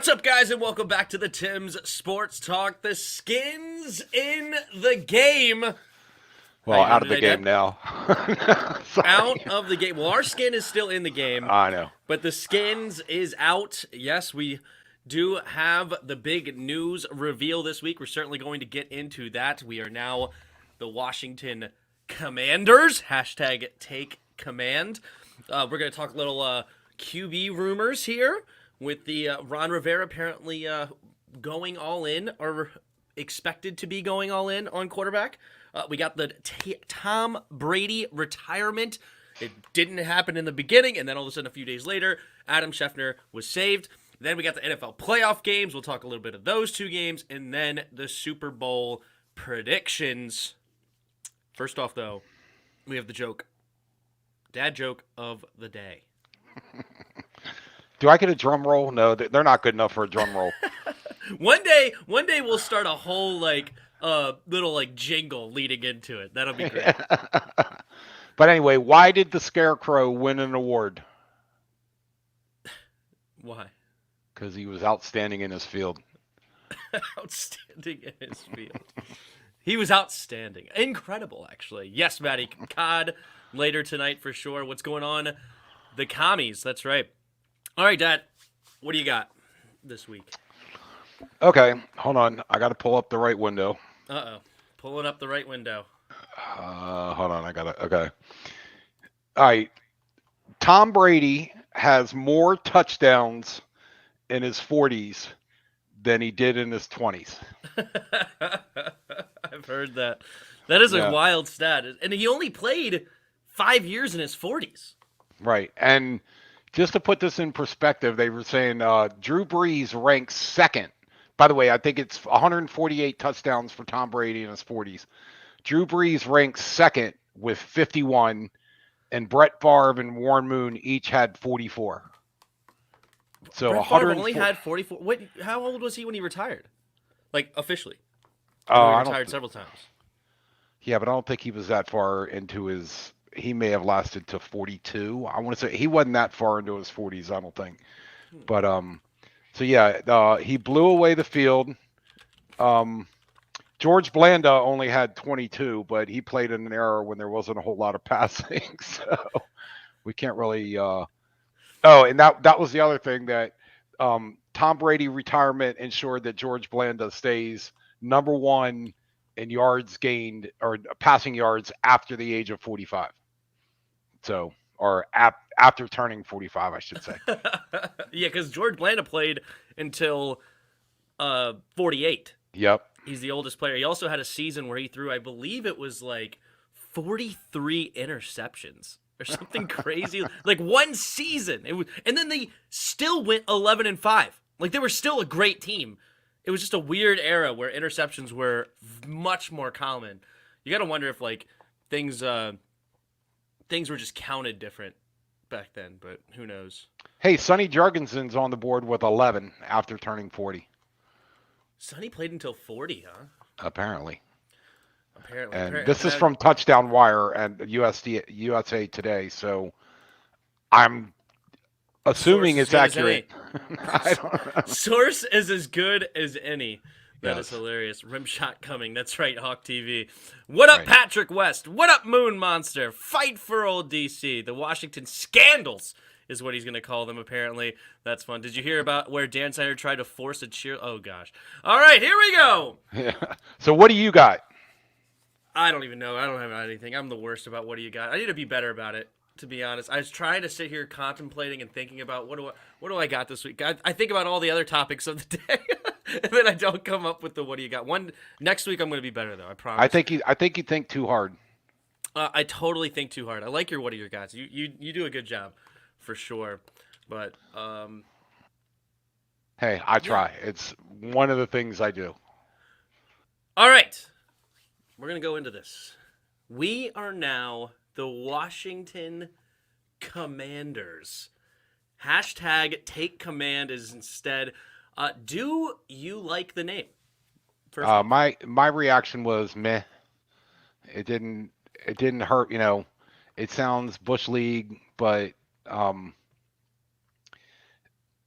What's up, guys, and welcome back to the Tim's Sports Talk. The skin's in the game. Well, out of the today, game Dad? now. Sorry. Out of the game. Well, our skin is still in the game, I know. but the skins is out. Yes, we do have the big news reveal this week. We're certainly going to get into that. We are now the Washington Commanders. Hashtag take command. We're going to talk a little QB rumors here with the Ron Rivera apparently going all in, or expected to be going all in on quarterback. We got the Tom Brady retirement. It didn't happen in the beginning, and then all of a sudden, a few days later, Adam Schefter was saved. Then we got the NFL playoff games. We'll talk a little bit of those two games, and then the Super Bowl predictions. First off, though, we have the joke. Dad joke of the day. Do I get a drum roll? No, they're not good enough for a drum roll. One day we'll start a whole little jingle leading into it. That'll be great. But anyway, why did the Scarecrow win an award? Why? Because he was outstanding in his field. Outstanding in his field. He was outstanding. Incredible, actually. Yes, Matty. COD later tonight for sure. What's going on? The commies. That's right. All right, Dad. What do you got this week? Okay, hold on. I got to pull up the right window. Uh-oh. Pulling up the right window. Hold on. Okay. All right. Tom Brady has more touchdowns in his 40s than he did in his 20s. I've heard that. That is a wild stat. And he only played 5 years in his 40s. Right. And just to put this in perspective, they were saying Drew Brees ranks second. By the way, I think it's 148 touchdowns for Tom Brady in his 40s. Drew Brees ranks second with 51, and Brett Favre and Warren Moon each had 44. So Brett Favre only had 44. Wait, how old was he when he retired? Like, officially? He retired several times. Yeah, but I don't think he was that far into his... He may have lasted to 42. I want to say he wasn't that far into his 40s, I don't think. But, so yeah, he blew away the field. George Blanda only had 22, but he played in an era when there wasn't a whole lot of passing. So we can't really... and that was the other thing that Tom Brady retirement ensured that George Blanda stays number one in yards gained or passing yards after the age of 45. So, or after turning 45, I should say. Yeah, because George Blanda played until 48. Yep. He's the oldest player. He also had a season where he threw, I believe it was 43 interceptions or something crazy. Like one season. And then they still went 11-5. Like they were still a great team. It was just a weird era where interceptions were much more common. You got to wonder if things were just counted different back then, but who knows? Hey, Sonny Jurgensen's on the board with 11 after turning 40. Sonny played until 40, huh? Apparently. Apparently. This is from Touchdown Wire and USA Today, so I'm assuming it's accurate. I don't know. Source is as good as any. That is hilarious. Rim shot coming. That's right, Hawk TV. What up, Patrick West? What up, Moon Monster? Fight for old DC. The Washington Scandals is what he's going to call them, apparently. That's fun. Did you hear about where Dan Snyder tried to force a cheer? Oh, gosh. All right, here we go. Yeah. So what do you got? I don't even know. I don't have anything. I'm the worst about what do you got. I need to be better about it, to be honest. I was trying to sit here contemplating and thinking about what do I got this week. I think about all the other topics of the day, and then I don't come up with the what do you got. Next week I'm going to be better though. I promise. I think you think too hard. I totally think too hard. I like your what are your guys. You do a good job, for sure. But hey, I try. It's one of the things I do. All right. We're going to go into this. We are now the Washington Commanders. Hashtag take command is instead. Do you like the name? My reaction was meh. It didn't hurt, It sounds Bush League, but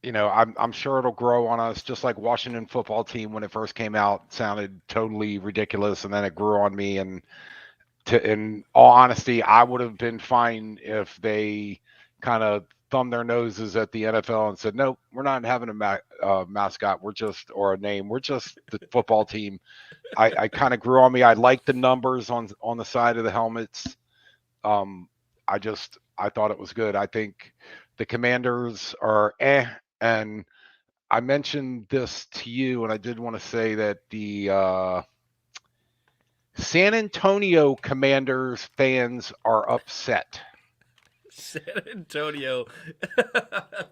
I'm sure it'll grow on us, just like Washington football team when it first came out sounded totally ridiculous, and then it grew on me. And in all honesty, I would have been fine if they kind of thumbed their noses at the NFL and said, "Nope, we're not having a mascot. Or a name. We're just the football team." I kind of grew on me. I like the numbers on the side of the helmets. Um, I thought it was good. I think the Commanders are and I mentioned this to you, and I did want to say that the San Antonio Commanders fans are upset. San Antonio.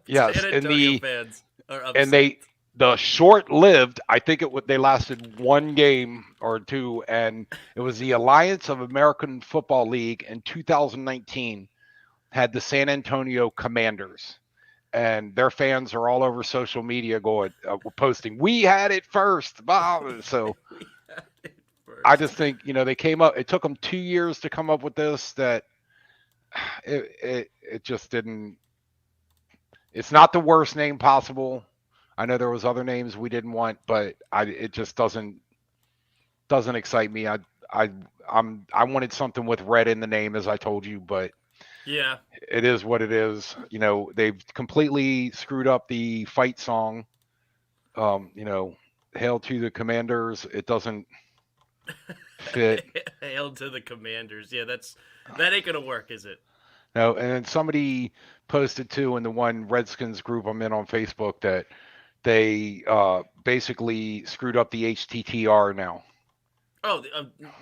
Yes, San Antonio fans are upset. And the short-lived, I think they lasted one game or two, and it was the Alliance of American Football League in 2019 had the San Antonio Commanders, and their fans are all over social media posting, "We had it first." So I just think, they came up. It took them 2 years to come up with this. That it just didn't. It's not the worst name possible. I know there was other names we didn't want, but it just doesn't excite me. I wanted something with red in the name, as I told you, but yeah, it is what it is. They've completely screwed up the fight song. Hail to the Commanders. It doesn't fit. Hail to the Commanders. Yeah, that ain't gonna work, is it? No, and then somebody posted too in the one Redskins group I'm in on Facebook that they basically screwed up the HTTR now. Oh,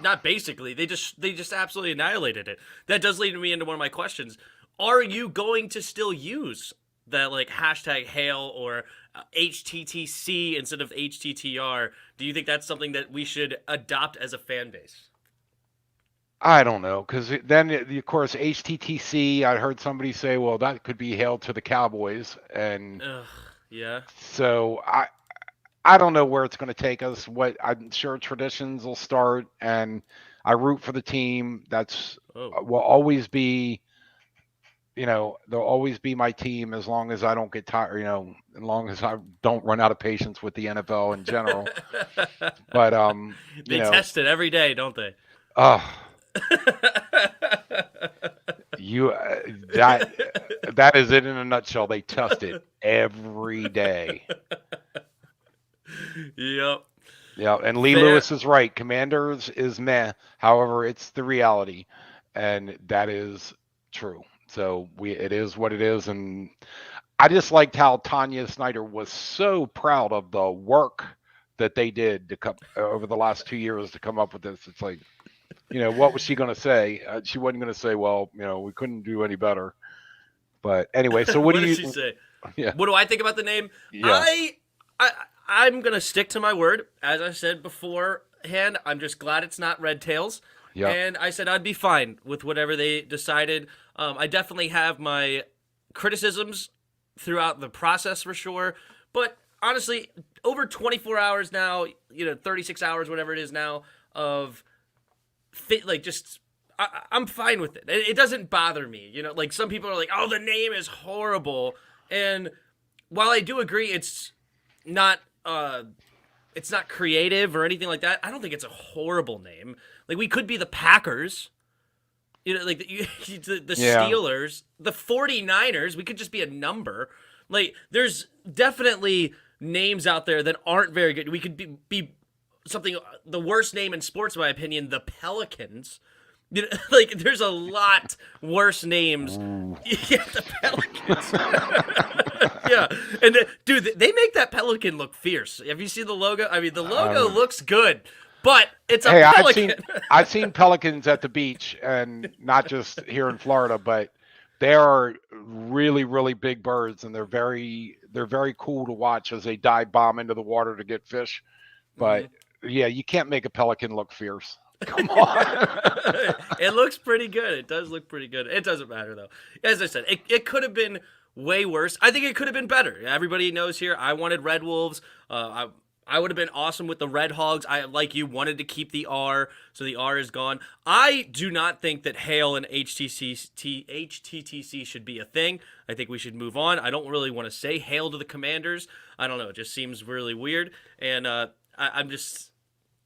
not basically. They just absolutely annihilated it. That does lead me into one of my questions. Are you going to still use that like hashtag hail or HTTC instead of HTTR? Do you think that's something that we should adopt as a fan base? I don't know, because then, of course, HTTC, I heard somebody say, well, that could be hail to the Cowboys. And yeah. So I don't know where it's going to take us. I'm sure traditions will start, and I root for the team. Will always be, they'll always be my team as long as I don't get tired, as long as I don't run out of patience with the NFL in general. But they test it every day, don't they? That is it in a nutshell. They test it every day. Yep. Yeah, and Lee Lewis is right. Commanders is meh. However, it's the reality, and that is true. So it is what it is, and I just liked how Tanya Snyder was so proud of the work that they did to come over the last 2 years to come up with this. It's like, what was she going to say? She wasn't going to say, well, we couldn't do any better. But anyway, so what do did she say? Yeah. What do I think about the name? Yeah. I'm going to stick to my word. As I said beforehand, I'm just glad it's not Red Tails. Yeah. And I said I'd be fine with whatever they decided. I definitely have my criticisms throughout the process for sure. But honestly, over 24 hours now, 36 hours, whatever it is now, of I'm fine with it. It doesn't bother me. Like some people are like, oh, the name is horrible. And while I do agree it's not creative or anything like that, I don't think it's a horrible name. Like we could be the Packers, like the Steelers, the 49ers, we could just be a number. Like there's definitely names out there that aren't very good. We could be something, the worst name in sports, in my opinion, the Pelicans. Like there's a lot worse names. Yeah, the Pelicans. Yeah, and dude, they make that pelican look fierce. Have you seen the logo? I mean, the logo looks good, but it's a pelican. I've seen pelicans at the beach, and not just here in Florida, but they are really, really big birds, and they're very cool to watch as they dive bomb into the water to get fish. But yeah, you can't make a pelican look fierce. Come on. It looks pretty good. It does look pretty good. It doesn't matter though. As I said, it could have been way worse. I think it could have been better. Everybody knows here I wanted Red Wolves. I would have been awesome with the Red Hogs. I, like you, wanted to keep the R, so the R is gone. I do not think that Hail and HTTC should be a thing. I think we should move on. I don't really want to say Hail to the Commanders. I don't know. It just seems really weird. And I'm just.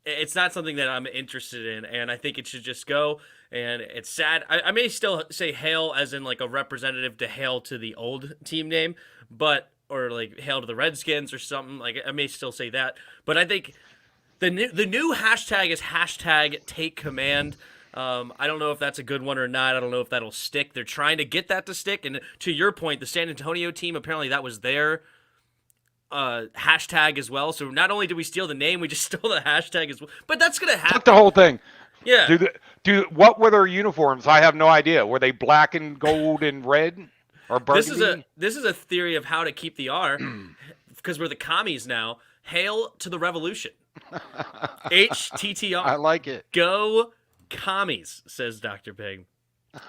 It's not something that I'm interested in, and I think it should just go. And it's sad. I may still say Hail as in like a representative to Hail to the old team name, but or like Hail to the Redskins or something. Like I may still say that, but I think the new hashtag is hashtag Take Command. I don't know if that's a good one or not. I don't know if that'll stick. They're trying to get that to stick, and to your point, the San Antonio team apparently that was their hashtag as well. So not only did we steal the name, we just stole the hashtag as well. But that's gonna happen. Took the whole thing. Yeah. What were their uniforms? I have no idea. Were they black and gold and red or burgundy? This is a theory of how to keep the R because we're the commies now. Hail to the revolution. HTTR. I like it. Go commies, says Dr. Pig.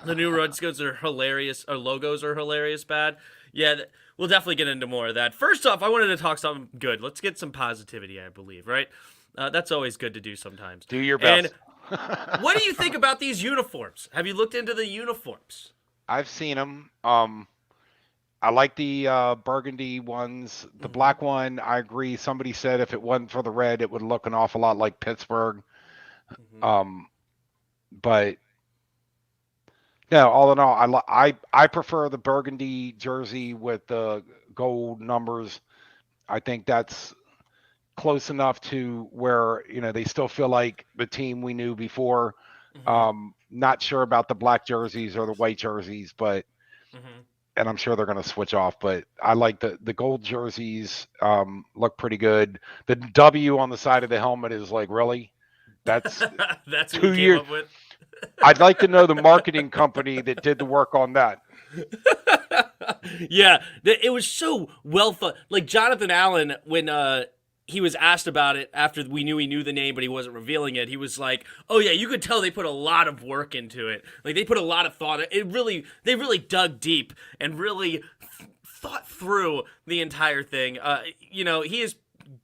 The new Redskins are hilarious. Our logos are hilarious bad. Yeah, we'll definitely get into more of that. First off, I wanted to talk something good. Let's get some positivity, I believe, right? That's always good to do sometimes. Do your best. And what do you think about these uniforms? Have you looked into the uniforms? I've seen them. I like the burgundy ones. The black one, I agree. Somebody said if it wasn't for the red, it would look an awful lot like Pittsburgh. But no, all in all, I prefer the burgundy jersey with the gold numbers. I think that's close enough to where they still feel like the team we knew before. Not sure about the black jerseys or the white jerseys, but and I'm sure they're going to switch off. But I like the gold jerseys. Look pretty good. The W on the side of the helmet is like, really? That's that's 2 years. Up with. I'd like to know the marketing company that did the work on that. Yeah, it was so well thought. Like Jonathan Allen, when he was asked about it after we knew he knew the name, but he wasn't revealing it. He was like, "Oh yeah, you could tell they put a lot of work into it. Like they put a lot of thought. They really dug deep and really thought through the entire thing. He is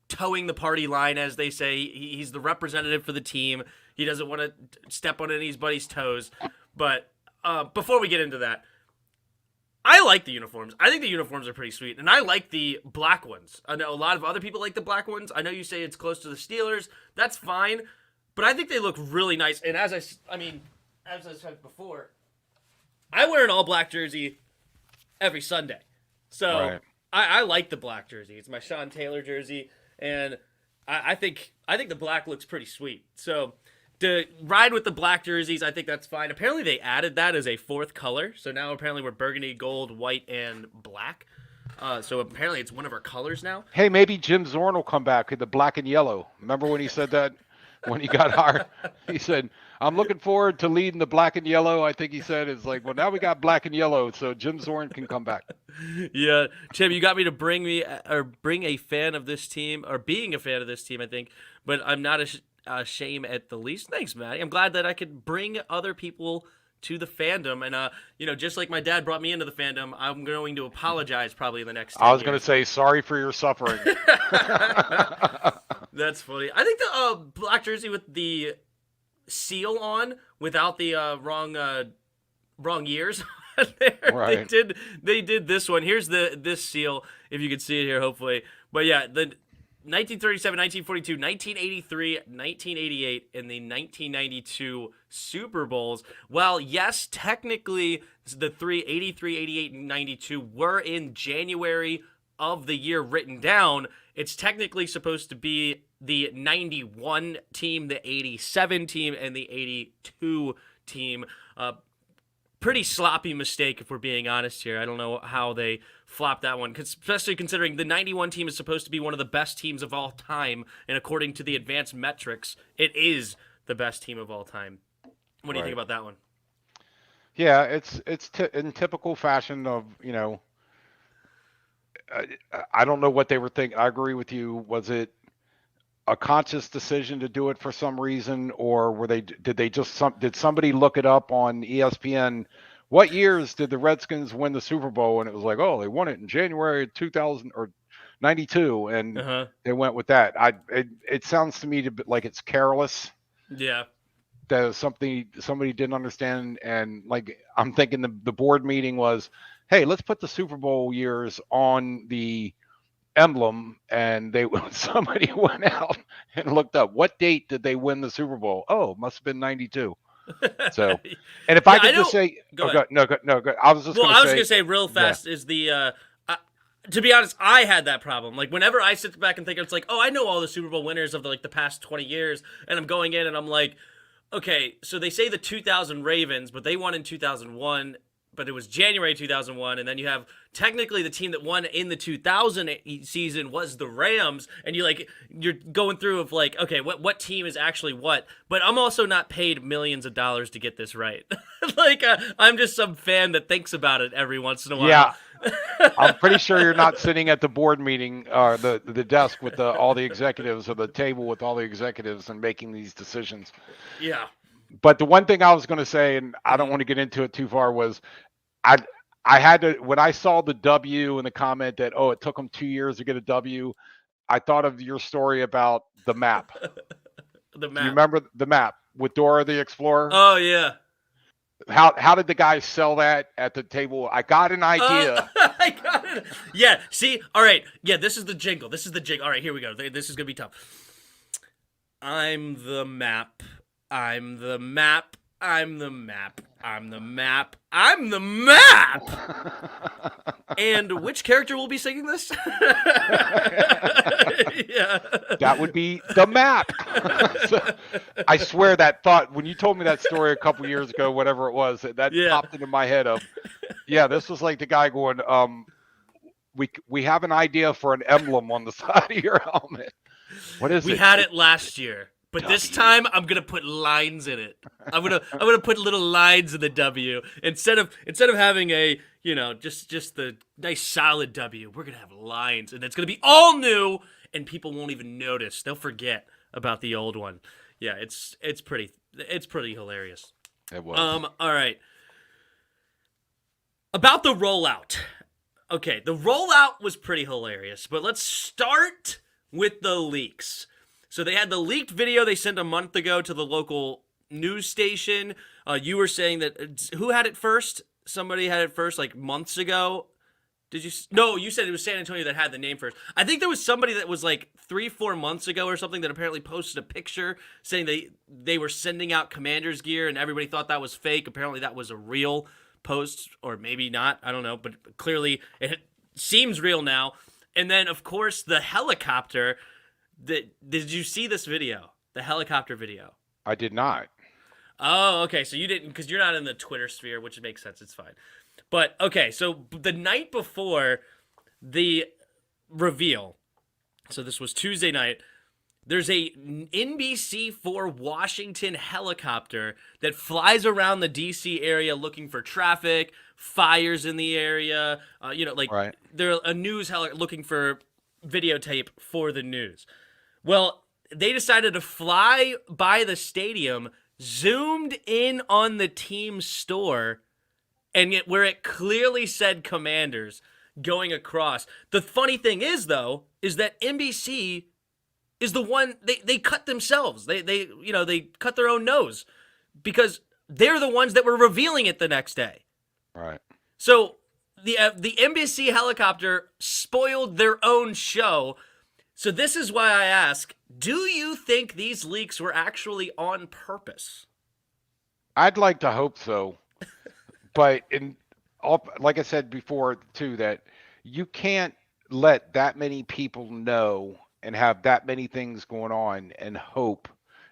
towing the party line, as they say. He's the representative for the team. He doesn't want to step on anybody's toes. But before we get into that, I like the uniforms. I think the uniforms are pretty sweet, and I like the black ones. I know a lot of other people like the black ones. I know you say it's close to the Steelers. That's fine, but I think they look really nice. And as I said before, I wear an all-black jersey every Sunday. So right. I like the black jersey. It's my Sean Taylor jersey, and I think the black looks pretty sweet. So to ride with the black jerseys, I think that's fine. Apparently they added that as a fourth color. So now apparently we're burgundy, gold, white, and black. So apparently it's one of our colors now. Hey, maybe Jim Zorn will come back with the black and yellow. Remember when he said that when he got hired? He said, I'm looking forward to leading the black and yellow. I think he said it's like, well, now we got black and yellow, so Jim Zorn can come back. Yeah. Tim, you got me to bring a fan of this team, or being a fan of this team, I think. But I'm not shame at the least. Thanks, Maddie. I'm glad that I could bring other people to the fandom, and just like my dad brought me into the fandom, I'm going to apologize probably in the next 10 I was years. going to say sorry for your suffering. That's funny. I think the black jersey with the seal on without the wrong years there. Right. They did this one. Here's this seal, if you can see it here, hopefully. But yeah, the 1937, 1942, 1983, 1988, and the 1992 Super Bowls. Well, yes, technically the 83, 88, and 92 were in January of the year written down. It's technically supposed to be the 91 team, the 87 team, and the 82 team. Pretty sloppy mistake, if we're being honest here. I don't know how they flopped that one, especially considering the 91 team is supposed to be one of the best teams of all time, and according to the advanced metrics, it is the best team of all time. What do you think about that one? Yeah, it's in typical fashion of, I don't know what they were thinking. I agree with you. Was it a conscious decision to do it for some reason, or did somebody look it up on ESPN? What years did the Redskins win the Super Bowl? And it was like, oh, they won it in January of 2000 or 92, and Uh-huh. they went with that. It sounds to me like it's careless. Yeah. That was something somebody didn't understand, and like I'm thinking the board meeting was, hey, let's put the Super Bowl years on the emblem, and they somebody went out and looked up what date did they win the Super Bowl. Oh, must have been 92. So, and if I Yeah, I could just know. say, Go oh, ahead. go. I was just Well, gonna I was gonna say, say real yeah, fast is uh, to be honest, I had that problem. Like whenever I sit back and think, it's like, oh, I know all the Super Bowl winners of the 20 years, and I'm going in and I'm like, okay, so they say the 2000 Ravens, but they won in 2001, but it was January 2001, and then you have technically the team that won in the 2000 season was the Rams, and you're going through of like, okay, what team is actually what? But I'm also not paid millions of dollars to get this right. I'm just some fan that thinks about it every once in a while. yeah. I'm pretty sure you're not sitting at the board meeting, the desk with all the executives, or the table with all the executives, and making these decisions. Yeah. But the one thing I was going to say, and I don't Mhm. want to get into it too far, was I I had to, when I saw the W in the comment that, oh, it took them 2 years to get a W. I thought of your story about the map. The Do you map. remember the map with Dora the Explorer? Oh yeah. How did the guy sell that at the table? I got an idea. I got it. Yeah. See. All right. Yeah. This is the jingle. This is the jingle. All right. Here we go. This is gonna be tough. I'm the map. I'm the map. I'm the map. I'm the map. I'm the map. And which character will be singing this? Yeah. That would be the map. So, I swear that thought, when you told me that story a couple years ago, whatever it was, that Yeah. popped into my head of, yeah, this was like the guy going, we have an idea for an emblem on the side of your helmet. What is We it? had it last year, but this W. time I'm gonna put lines in it. I'm gonna put little lines in the W instead of having a just the nice solid W. We're gonna have lines, and it's gonna be all new, and people won't even notice. They'll forget about the old one. Yeah, it's pretty hilarious. It was. All right. About the rollout. Okay, the rollout was pretty hilarious, but let's start with the leaks. So they had the leaked video they sent a month ago to the local news station. You were saying that who had it first? Somebody had it first, like months ago. Did you? No, you said it was San Antonio that had the name first. I think there was somebody that was like 3-4 months ago or something that apparently posted a picture saying they were sending out Commanders gear, and everybody thought that was fake. Apparently, that was a real post, or maybe not. I don't know, but clearly it seems real now. And then, of course, the helicopter. Did you see this video? The helicopter video. I did not. Oh, okay. So you didn't, because you're not in the Twitter sphere, which makes sense. It's fine. But okay, so the night before the reveal, so this was Tuesday night. There's a NBC4 Washington helicopter that flies around the DC area looking for traffic, fires in the area. Right. They're a news helicopter looking for videotape for the news. Well, they decided to fly by the stadium, zoomed in on the team's store, and where it clearly said Commanders going across. The funny thing is, though, is that NBC is the one they cut themselves. They cut their own nose because they're the ones that were revealing it the next day. Right. So the NBC helicopter spoiled their own show. So this is why I ask, do you think these leaks were actually on purpose? I'd like to hope so. But like I said before too, that you can't let that many people know and have that many things going on and hope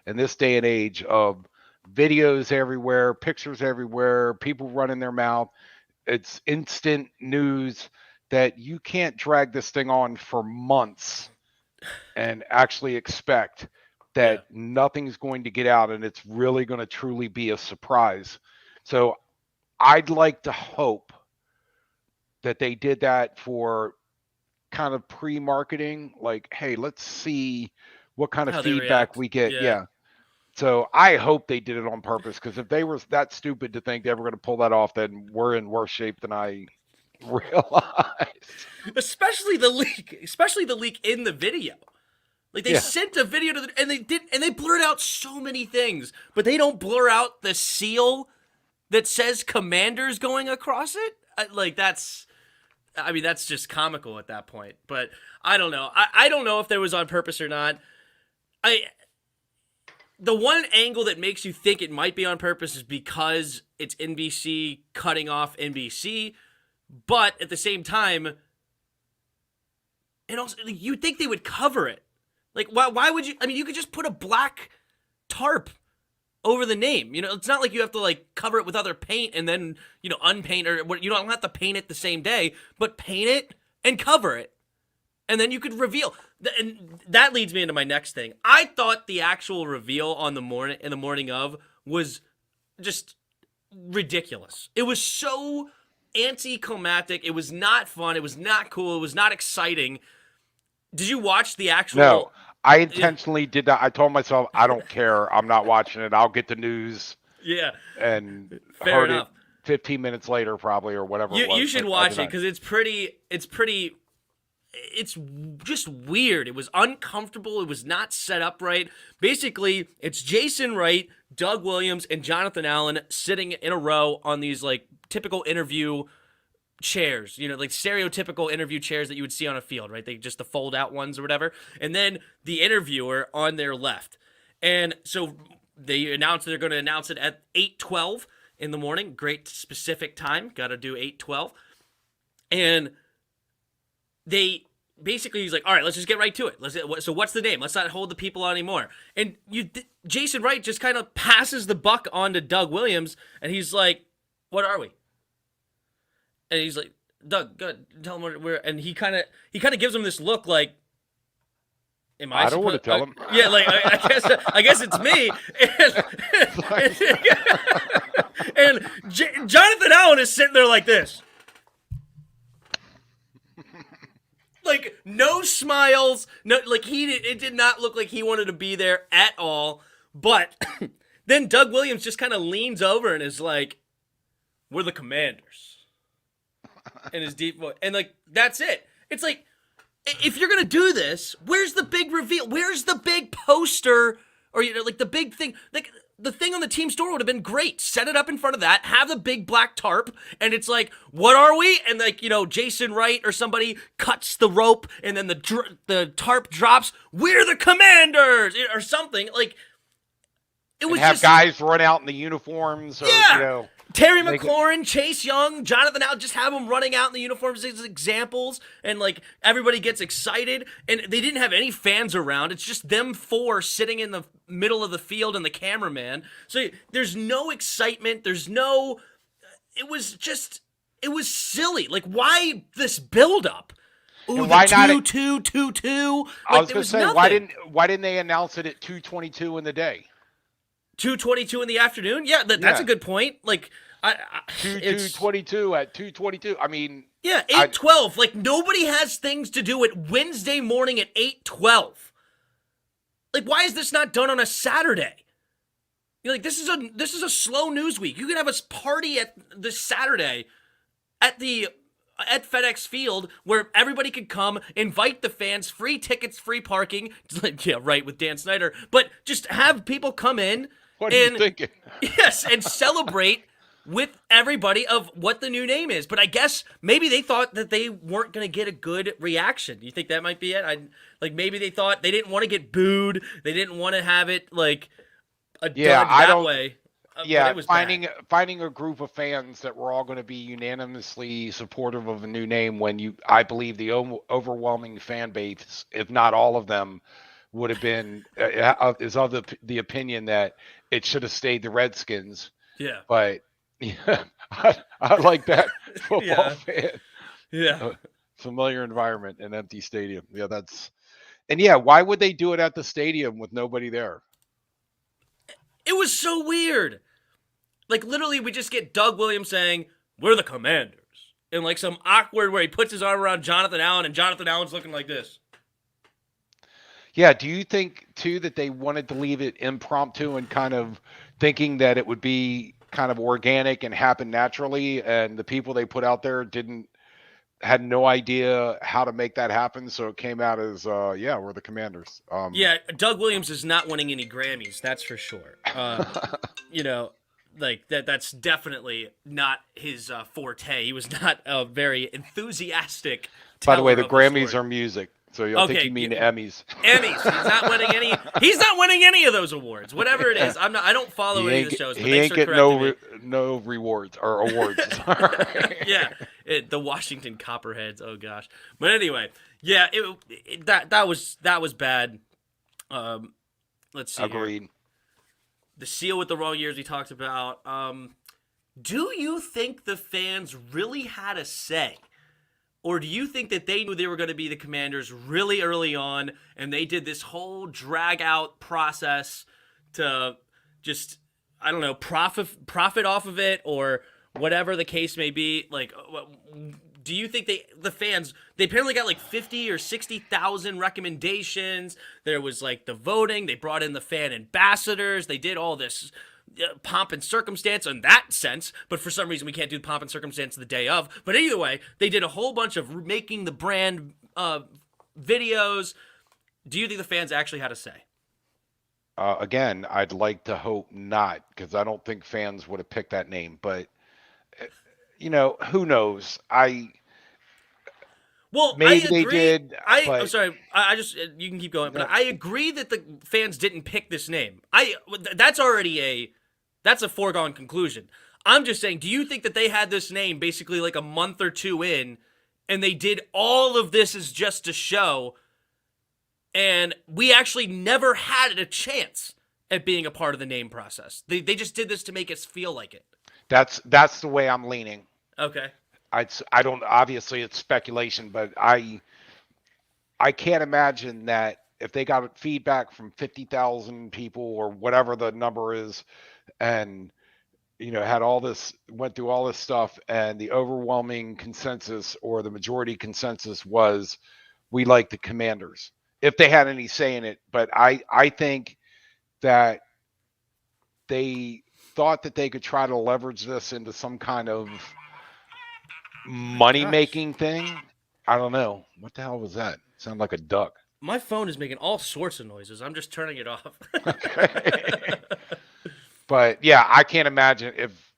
in this day and age of videos everywhere, pictures everywhere, people running their mouth. It's instant news that you can't drag this thing on for months and actually expect that nothing's going to get out and it's really going to truly be a surprise. So I'd like to hope that they did that for kind of pre-marketing, like, hey, let's see what kind of How they feedback react. we get. Yeah. Yeah. So I hope they did it on purpose, because if they were that stupid to think they were going to pull that off, then we're in worse shape than I realize. Especially the leak in the video. Like they sent a video to and they blurred out so many things, but they don't blur out the seal that says Commanders going across it. That's just comical at that point. But I don't know. I don't know if that was on purpose or not. The one angle that makes you think it might be on purpose is because it's NBC cutting off NBC, but at the same time, and also you'd think they would cover it. Like, why would you? I mean, you could just put a black tarp over the name. You know, it's not like you have to, like, cover it with other paint and then, you know, unpaint, or you don't have to paint it the same day, but paint it and cover it. And then you could reveal. And that leads me into my next thing. I thought the actual reveal in the morning of was just ridiculous. It was so anticlimactic. It was not fun. It was not cool. It was not exciting. Did you watch the actual? No, I intentionally did not. I told myself, I don't care. I'm not watching it. I'll get the news. Yeah. And fair enough. 15 minutes later, probably, or whatever it was. You should watch it because it's just weird. It was uncomfortable. It was not set up right. Basically, it's Jason Wright, Doug Williams, and Jonathan Allen sitting in a row on these, like, typical interview chairs, you know, like stereotypical interview chairs that you would see on a field, right? They just the fold out ones or whatever. And then the interviewer on their left. And so they announced they're going to announce it at 8:12 in the morning. Great specific time. Got to do 8:12. And they basically, he's like, all right, let's just get right to it. So what's the name? Let's not hold the people on anymore. And Jason Wright just kind of passes the buck on to Doug Williams. And he's like, what are we? And he's like, Doug, go ahead, tell him what we're. And he kind of gives him this look like, am I don't want to tell him. Yeah, like I guess it's me. And Jonathan Allen is sitting there like this, like no smiles, no, like it did not look like he wanted to be there at all. But then Doug Williams just kind of leans over and is like, "We're the Commanders." In his deep voice. And, like, that's it. It's like, if you're going to do this, where's the big reveal? Where's the big poster? Or, you know, like, the big thing. Like, the thing on the team store would have been great. Set it up in front of that. Have the big black tarp. And it's like, what are we? And, like, you know, Jason Wright or somebody cuts the rope. And then the tarp drops. We're the Commanders! Or something. Like, it was have guys run out in the uniforms. Or, yeah! You know, Terry McLaurin, Chase Young, Jonathan Allen, just have them running out in the uniforms as examples, and, like, everybody gets excited, and they didn't have any fans around. It's just them four sitting in the middle of the field and the cameraman. So there's no excitement. There's no. It was silly. Like, why this build-up? Ooh, why the not 2-2-2-2. Like, I was going to say, nothing. why didn't they announce it at 2:22 in the day? 2:22 in the afternoon? Yeah, that's a good point. Like, 2:22 at 2:22. I mean, yeah, 8:12. Like, nobody has things to do at Wednesday morning at 8:12. Like, why is this not done on a Saturday? You're like, this is a slow news week. You could have a party at this Saturday at FedEx Field where everybody could come, invite the fans, free tickets, free parking. Yeah, right, with Dan Snyder. But just have people come in. What are you thinking? Yes, and celebrate with everybody of what the new name is. But I guess maybe they thought that they weren't going to get a good reaction. Do you think that might be it? Maybe they thought they didn't want to get booed. They didn't want to have it like a dud that way. Yeah, finding a group of fans that were all going to be unanimously supportive of a new name when I believe the overwhelming fan base, if not all of them, would have been is of the opinion that it should have stayed the Redskins. Yeah. But yeah, I like that football fan. Yeah. Familiar environment, an empty stadium. Yeah, why would they do it at the stadium with nobody there? It was so weird. Like, literally, we just get Doug Williams saying, we're the Commanders. And, like, some awkward where he puts his arm around Jonathan Allen, and Jonathan Allen's looking like this. Yeah, do you think, too, that they wanted to leave it impromptu and kind of thinking that it would be kind of organic and happen naturally, and the people they put out there didn't had no idea how to make that happen, so it came out as yeah, we're the Commanders. Yeah, Doug Williams is not winning any Grammys, that's for sure. You know, like that's definitely not his forte. He was not a very enthusiastic By the way, teller the of the Grammys story. are music, so I think you Okay, mean Emmys. Emmys. He's not winning any of those awards. Whatever it is. I don't follow any of the shows, but He thanks ain't for getting correcting me. no rewards or awards. Sorry. Yeah, the Washington Copperheads. Oh gosh. But anyway, yeah, that was bad. Let's see. Agreed. Here. The seal with the wrong years we talked about. Do you think the fans really had a say? Or do you think that they knew they were going to be the Commanders really early on and they did this whole drag out process to just, I don't know, profit off of it or whatever the case may be? Like, do you think the fans, they apparently got like 50 or 60,000 recommendations. There was like the voting. They brought in the fan ambassadors. They did all this pomp and circumstance in that sense, but for some reason we can't do pomp and circumstance the day of. But either way, they did a whole bunch of making the brand videos. Do you think the fans actually had a say? Again, I'd like to hope not, because I don't think fans would have picked that name. But who knows? Well, Maybe I they agree. did. I'm sorry. I just you can keep going, No. but I agree that the fans didn't pick this name. That's already that's a foregone conclusion. I'm just saying, do you think that they had this name basically like a month or two in, and they did all of this as just a show, and we actually never had a chance at being a part of the name process? They just did this to make us feel like it. That's the way I'm leaning. Okay. I don't, obviously it's speculation, but I can't imagine that if they got feedback from 50,000 people or whatever the number is, and went through all this stuff, and the overwhelming consensus or the majority consensus was we like the Commanders, if they had any say in it. But I think that they thought that they could try to leverage this into some kind of money-making thing. I don't know. What the hell was that? It sounded like a duck. My phone is making all sorts of noises. I'm just turning it off. But yeah, I can't imagine if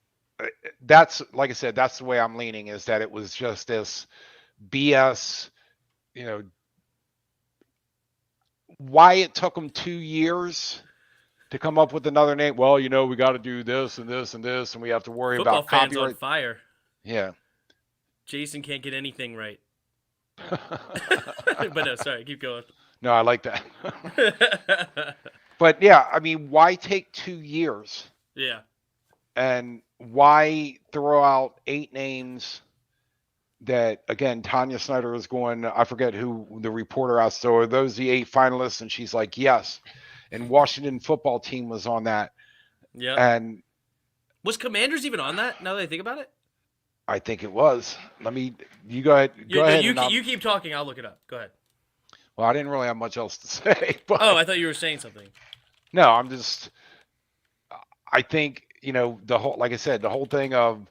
that's, like I said, that's the way I'm leaning, is that it was just this BS, why it took them 2 years to come up with another name. Well, we got to do this and this and this, and we have to worry Football about fans copyright. on fire. Yeah. Jason can't get anything right. But no, sorry, keep going. No, I like that. But yeah, I mean, why take 2 years? Yeah. And why throw out 8 names that, again, Tanya Snyder is going, I forget who the reporter asked, so are those the 8 finalists? And she's like, yes. And Washington football team was on that. Yeah. And was Commanders even on that, now that I think about it? I think it was. You go ahead. You keep talking, I'll look it up. Go ahead. Well, I didn't really have much else to say. But oh, I thought you were saying something. No, I think, the whole, like I said, the whole thing of,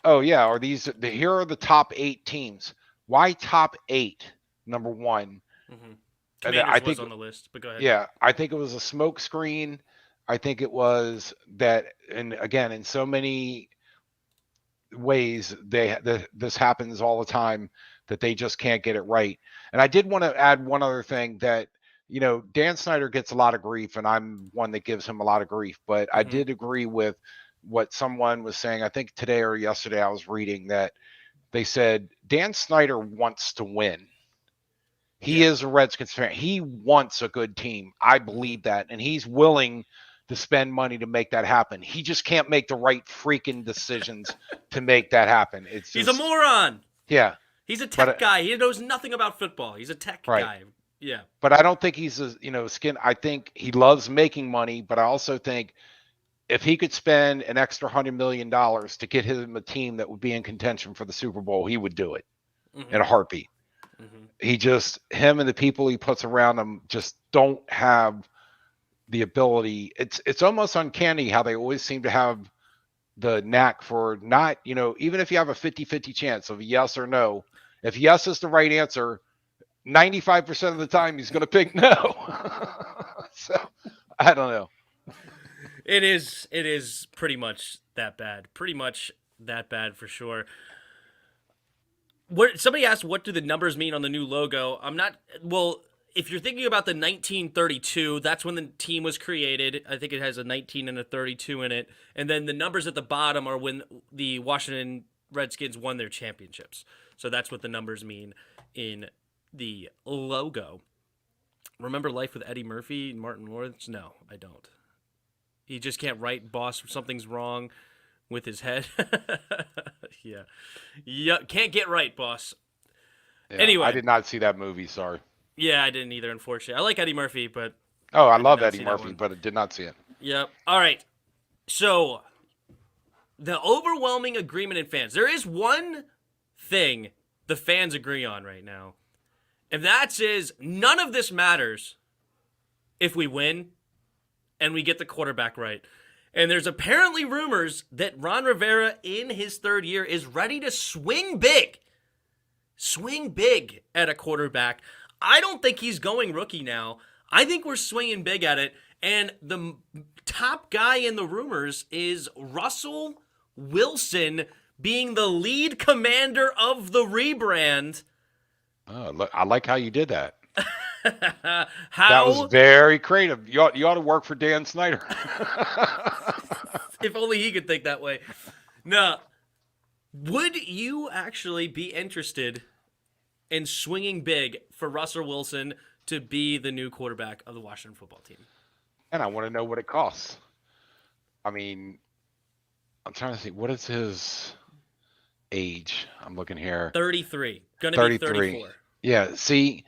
oh yeah, here are the top 8 teams. Why top 8? Number one. Mm-hmm. Commanders was on the list, but go ahead. Yeah, I think it was a smoke screen. I think it was that, and again, in so many ways, this happens all the time, that they just can't get it right. And I did want to add one other thing, that Dan Snyder gets a lot of grief, and I'm one that gives him a lot of grief. But I did agree with what someone was saying. I think today or yesterday I was reading that they said Dan Snyder wants to win. He is a Redskins fan. He wants a good team. I believe that, and he's willing to spend money to make that happen. He just can't make the right freaking decisions to make that happen. He's a moron. Yeah. He's a tech guy. He knows nothing about football. He's a tech guy. Yeah. But I don't think he's I think he loves making money, but I also think if he could spend an extra $100 million to get him a team that would be in contention for the Super Bowl, he would do it in a heartbeat. Mm-hmm. Him and the people he puts around him just don't have the ability. It's almost uncanny how they always seem to have the knack for not, even if you have a 50-50 chance of a yes or no, If yes is the right answer, 95% of the time he's going to pick no. So I don't know. It is pretty much that bad. Pretty much that bad for sure. Somebody asked, what do the numbers mean on the new logo? I'm not. Well, if you're thinking about the 1932, that's when the team was created. I think it has a 19 and a 32 in it. And then the numbers at the bottom are when the Washington Redskins won their championships. So that's what the numbers mean in the logo. Remember Life with Eddie Murphy and Martin Lawrence? No, I don't. He just can't write, boss. Something's wrong with his head. Yeah, can't get right, boss. Yeah, Anyway. I did not see that movie, sorry. Yeah, I didn't either, unfortunately. I like Eddie Murphy, but Oh, I did love not Eddie see that Murphy, one. but I did not see it. Yep. All right. So, the overwhelming agreement in fans. There is one thing the fans agree on right now, and that is none of this matters if we win and we get the quarterback right. And there's apparently rumors that Ron Rivera, in his third year, is ready to swing big. Swing big at a quarterback. I don't think he's going rookie now. I think we're swinging big at it. And the top guy in the rumors is Russell Wilson being the lead commander of the rebrand. Oh, look, I like how you did that. How? That was very creative. You ought to work for Dan Snyder. If only he could think that way. No. Would you actually be interested in swinging big for Russell Wilson to be the new quarterback of the Washington football team? And I want to know what it costs. I mean, I'm trying to see, what is his age? I'm looking here. 33. Gonna be 34. Yeah, see,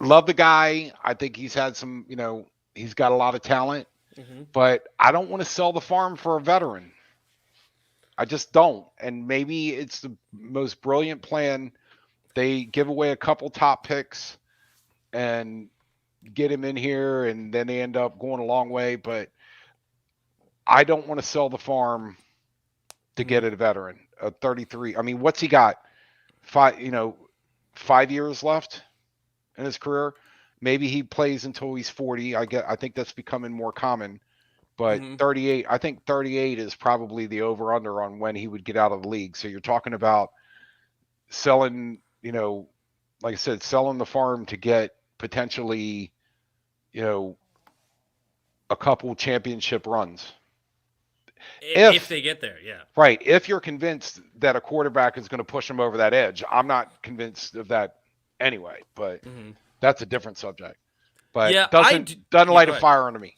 love the guy. I think he's had some, he's got a lot of talent, but I don't want to sell the farm for a veteran. I just don't. And maybe it's the most brilliant plan. They give away a couple top picks and get him in here, and then they end up going a long way. But I don't want to sell the farm to get a veteran, a 33. I mean, what's he got? 5 years left in his career. Maybe he plays until he's 40. I think that's becoming more common. But 38, I think 38 is probably the over-under on when he would get out of the league. So you're talking about selling, like I said, selling the farm to get potentially, a couple championship runs. If they get there, yeah. Right. If you're convinced that a quarterback is going to push him over that edge. I'm not convinced of that anyway, but that's a different subject. But yeah, doesn't light a fire under me.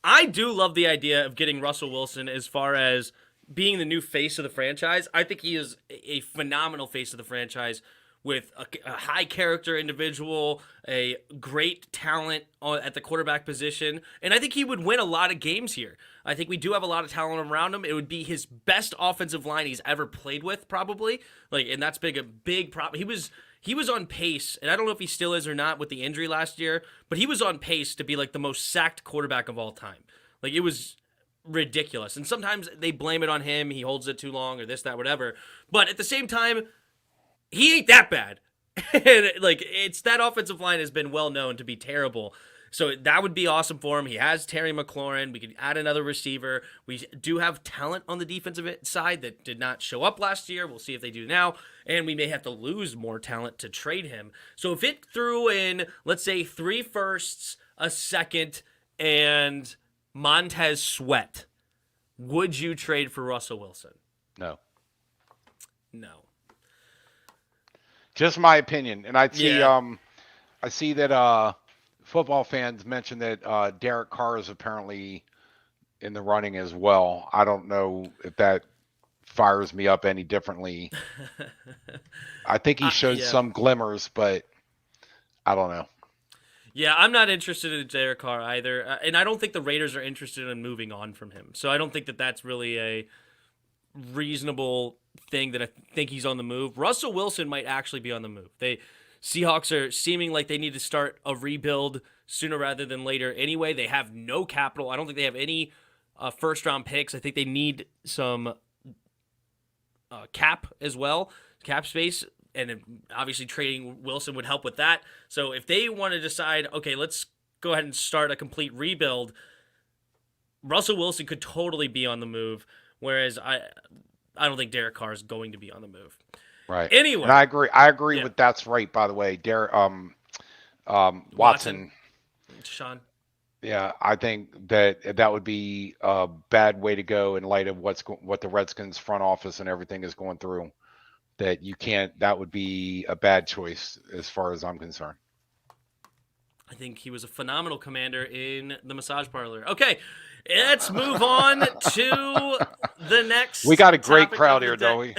I do love the idea of getting Russell Wilson as far as being the new face of the franchise. I think he is a phenomenal face of the franchise with a high character individual, a great talent at the quarterback position, and I think he would win a lot of games here. I think we do have a lot of talent around him. It would be his best offensive line he's ever played with, probably. And that's a big problem. He was on pace, and I don't know if he still is or not with the injury last year, but he was on pace to be the most sacked quarterback of all time. It was ridiculous. And sometimes they blame it on him. He holds it too long or this, that, whatever. But at the same time, he ain't that bad. And that offensive line has been well known to be terrible. So that would be awesome for him. He has Terry McLaurin. We could add another receiver. We do have talent on the defensive side that did not show up last year. We'll see if they do now. And we may have to lose more talent to trade him. So if it threw in, let's say, 3 firsts, a second, and Montez Sweat, would you trade for Russell Wilson? No. Just my opinion. And I see that football fans mentioned that Derek Carr is apparently in the running as well. I don't know if that fires me up any differently. I think he showed some glimmers, but I don't know. Yeah, I'm not interested in Derek Carr either. And I don't think the Raiders are interested in moving on from him. So I don't think that that's really a reasonable thing that I think he's on the move. Russell Wilson might actually be on the move. Seahawks are seeming like they need to start a rebuild sooner rather than later anyway. They have no capital. I don't think they have any first-round picks. I think they need some cap as well, cap space, and obviously trading Wilson would help with that. So if they want to decide, okay, let's go ahead and start a complete rebuild, Russell Wilson could totally be on the move, whereas I don't think Derek Carr is going to be on the move. Right. Anyway, and I agree yeah. with that's right. By the way, Watson. Sean. Yeah, I think that would be a bad way to go in light of what the Redskins front office and everything is going through. That you can't. That would be a bad choice as far as I'm concerned. I think he was a phenomenal commander in the massage parlor. Okay, let's move on to the next. We got a great crowd here, don't we?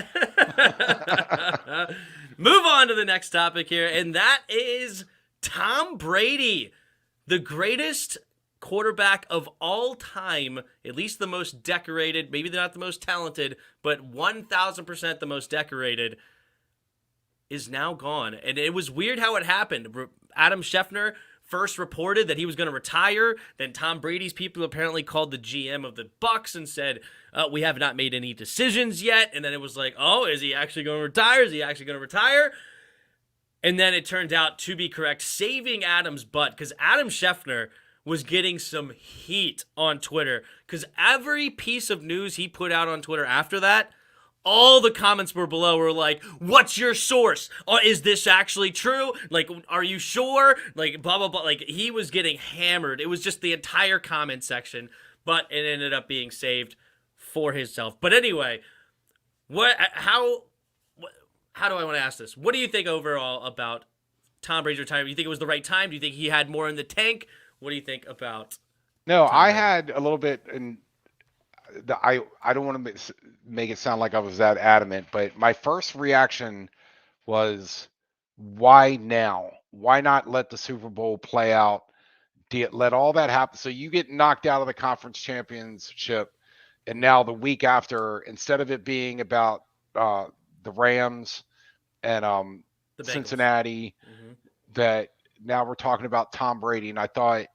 Move on to the next topic here, and that is Tom Brady, the greatest quarterback of all time, at least the most decorated, maybe they're not the most talented, but 1,000% the most decorated, is now gone. And it was weird how it happened. Adam Schefter first reported that he was going to retire. Then Tom Brady's people apparently called the GM of the Bucs and said, we have not made any decisions yet. And then it was like, oh, is he actually going to retire? Is he actually going to retire? And then it turned out to be correct, saving Adam's butt, because Adam Schefter was getting some heat on Twitter, because every piece of news he put out on Twitter after that, all the comments were below were like, what's your source? Is this actually true? Like, are you sure? Like, blah, blah, blah. Like, he was getting hammered. It was just the entire comment section, but it ended up being saved for himself. But anyway, how do I want to ask this? What do you think overall about Tom Brady's retirement? Do you think it was the right time? Do you think he had more in the tank? What do you think about No, Tom I Brady? had a little bit, and I don't want to make it sound like I was that adamant, but my first reaction was, why now? Why not let the Super Bowl play out? Let all that happen. So you get knocked out of the conference championship, and now the week after, instead of it being about the Rams and The Bengals. Cincinnati, that now we're talking about Tom Brady. And I thought,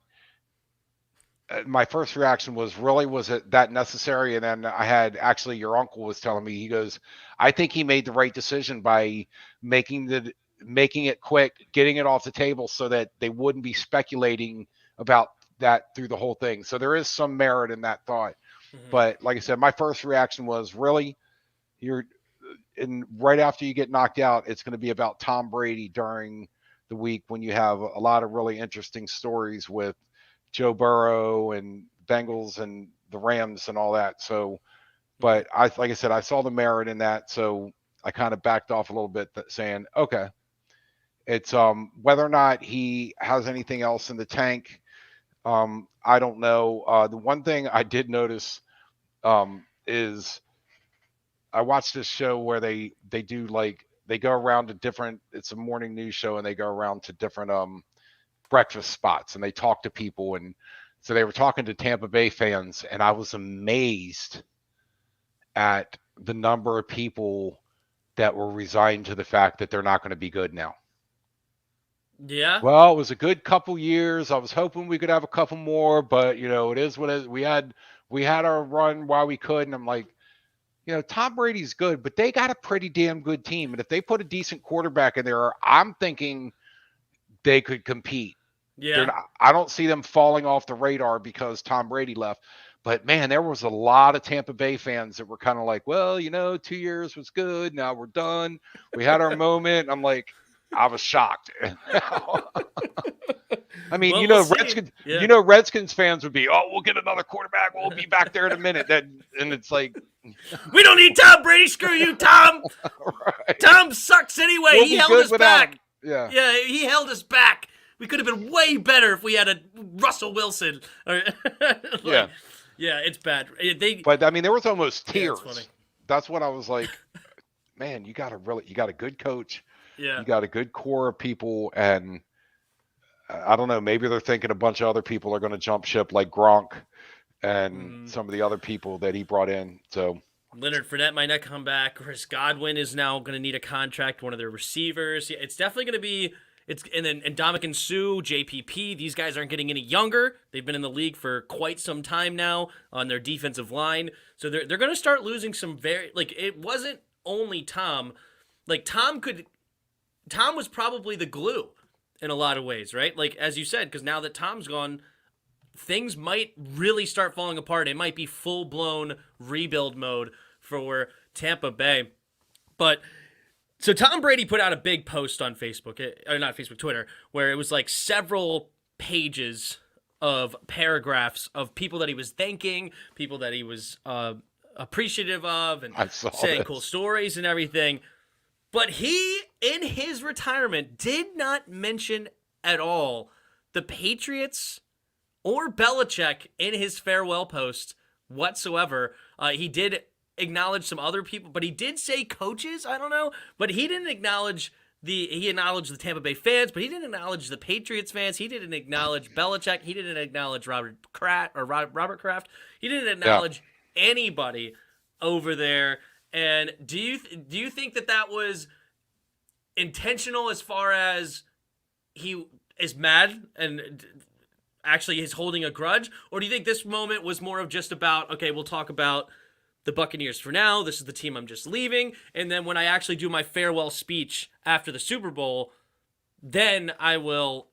my first reaction was, really, was it that necessary? And then I had, actually, your uncle was telling me, he goes, I think he made the right decision by making it quick, getting it off the table so that they wouldn't be speculating about that through the whole thing. So there is some merit in that thought. But like I said, my first reaction was, really, right after you get knocked out, it's going to be about Tom Brady during the week when you have a lot of really interesting stories with Joe Burrow and Bengals and the Rams and all that. So, but like I said, I saw the merit in that. So I kind of backed off a little bit, saying, okay, it's whether or not he has anything else in the tank. I don't know. The one thing I did notice is I watched this show where they do, like, they go around to different, it's a morning news show, and they go around to different breakfast spots and they talk to people. And so they were talking to Tampa Bay fans, and I was amazed at the number of people that were resigned to the fact that they're not going to be good now. Yeah. Well, it was a good couple years. I was hoping we could have a couple more, but it is what it is. We had our run while we could, and I'm like, Tom Brady's good, but they got a pretty damn good team. And if they put a decent quarterback in there, I'm thinking they could compete. Yeah. I don't see them falling off the radar because Tom Brady left. But, man, there was a lot of Tampa Bay fans that were kind of like, well, 2 years was good. Now we're done. We had our moment. I'm like, I was shocked. I mean, Well, Redskins, yeah. Redskins fans would be, oh, we'll get another quarterback. We'll be back there in a minute. And it's like, we don't need Tom Brady. Screw you, Tom. Right. Tom sucks anyway. We'll he held us back. Him. Yeah. Yeah, he held us back. We could have been way better if we had a Russell Wilson. Yeah, it's bad. But I mean, there was almost tears. Yeah, that's what I was like. Man, you got a good coach. Yeah, you got a good core of people, and I don't know. Maybe they're thinking a bunch of other people are going to jump ship, like Gronk and some of the other people that he brought in. So Leonard Fournette might not come back. Chris Godwin is now going to need a contract. One of their receivers. Yeah, it's definitely going to be. And Ndamukong Suh, JPP, these guys aren't getting any younger. They've been in the league for quite some time now on their defensive line. So they're going to start losing some it wasn't only Tom, like Tom was probably the glue in a lot of ways, right? Like as you said, because now that Tom's gone, things might really start falling apart. It might be full blown rebuild mode for Tampa Bay. But so Tom Brady put out a big post on Facebook, or not Facebook, Twitter, where it was like several pages of paragraphs of people that he was thanking, people that he was appreciative of, and saying cool stories and everything. But he, in his retirement, did not mention at all the Patriots or Belichick in his farewell post whatsoever. He did acknowledge some other people, but he did say coaches. I don't know, but he didn't acknowledge he acknowledged the Tampa Bay fans, but he didn't acknowledge the Patriots fans. He didn't acknowledge Belichick. He didn't acknowledge Robert Kraft. He didn't acknowledge anybody over there. And do you think that was intentional as far as he is mad and actually is holding a grudge, or do you think this moment was more of just about, okay, we'll talk about the Buccaneers for now, this is the team I'm just leaving, and then when I actually do my farewell speech after the Super Bowl, then I will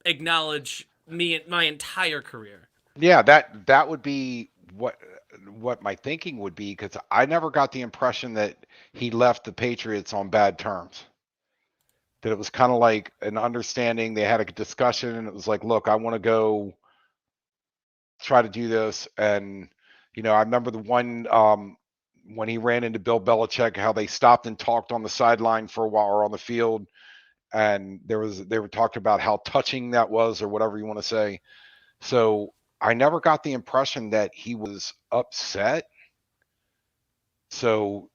acknowledge my entire career? Yeah, that would be what my thinking would be, because I never got the impression that he left the Patriots on bad terms. That it was kind of like an understanding. They had a discussion, and it was like, look, I want to go try to do this. And I remember the one when he ran into Bill Belichick, how they stopped and talked on the sideline for a while or on the field, and they were talking about how touching that was, or whatever you want to say. So I never got the impression that he was upset. So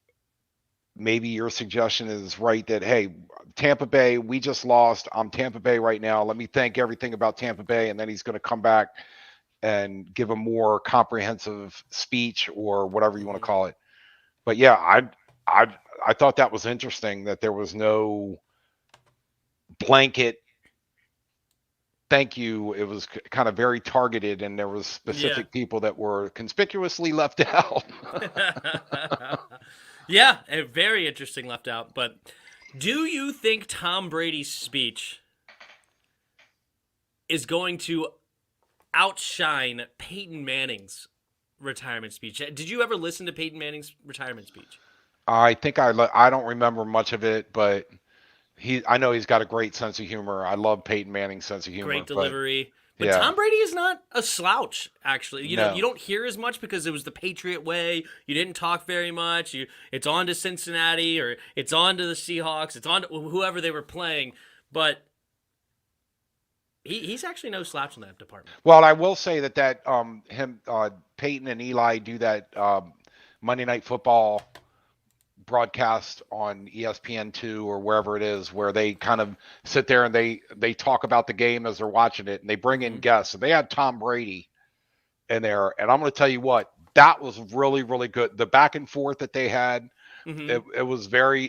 maybe your suggestion is right, that, hey, Tampa Bay, we just lost. I'm Tampa Bay right now. Let me thank everything about Tampa Bay. And then he's going to come back and give a more comprehensive speech, or whatever you want to call it. But yeah, I thought that was interesting, that there was no blanket thank you. It was kind of very targeted, and there was specific people that were conspicuously left out. Yeah, a very interesting left out. But do you think Tom Brady's speech is going to outshine Peyton Manning's retirement speech? Did you ever listen to Peyton Manning's retirement speech? I think I don't remember much of it, but I know he's got a great sense of humor. I love Peyton Manning's sense of humor. Great delivery. But yeah. Tom Brady is not a slouch, actually. You know, No. you don't hear as much because it was the Patriot way. You didn't talk very much. It's on to Cincinnati, or it's on to the Seahawks. It's on to whoever they were playing. But he's actually no slouch in that department. Well, I will say that Peyton and Eli do that Monday Night Football broadcast on ESPN2 or wherever it is, where they kind of sit there and they talk about the game as they're watching it, and they bring in guests. And they had Tom Brady in there, and I'm going to tell you what, that was really, really good. The back and forth that they had, it was very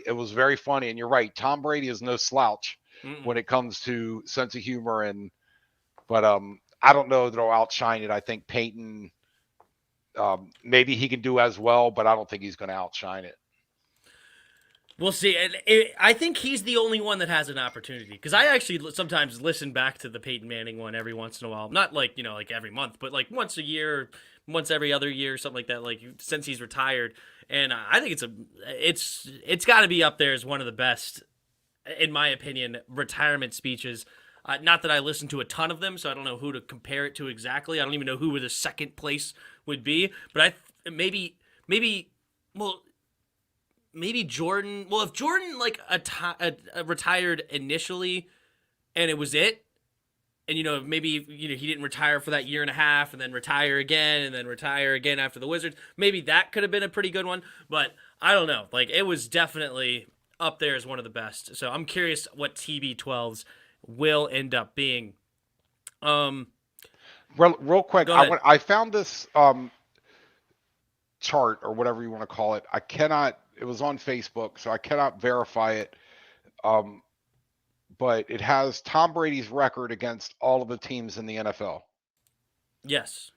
funny. And you're right, Tom Brady is no slouch when it comes to sense of humor. But I don't know that it'll outshine it. I think Peyton, maybe he can do as well, but I don't think he's going to outshine it. We'll see. And I think he's the only one that has an opportunity, because I actually sometimes listen back to the Peyton Manning one every once in a while. Not like, like every month, but like once a year, once every other year, something like that, like since he's retired. And I think it's got to be up there as one of the best, in my opinion, retirement speeches. Not that I listen to a ton of them, so I don't know who to compare it to exactly. I don't even know who the second place would be. But maybe Jordan. Well, if Jordan retired initially, and it was it, and maybe he didn't retire for that year and a half, and then retire again, and then retire again after the Wizards, maybe that could have been a pretty good one. But I don't know. Like, it was definitely up there as one of the best. So I'm curious what TB12's will end up being. Real quick, I found this chart, or whatever you want to call it. It was on Facebook, so I cannot verify it. But it has Tom Brady's record against all of the teams in the NFL. Yes.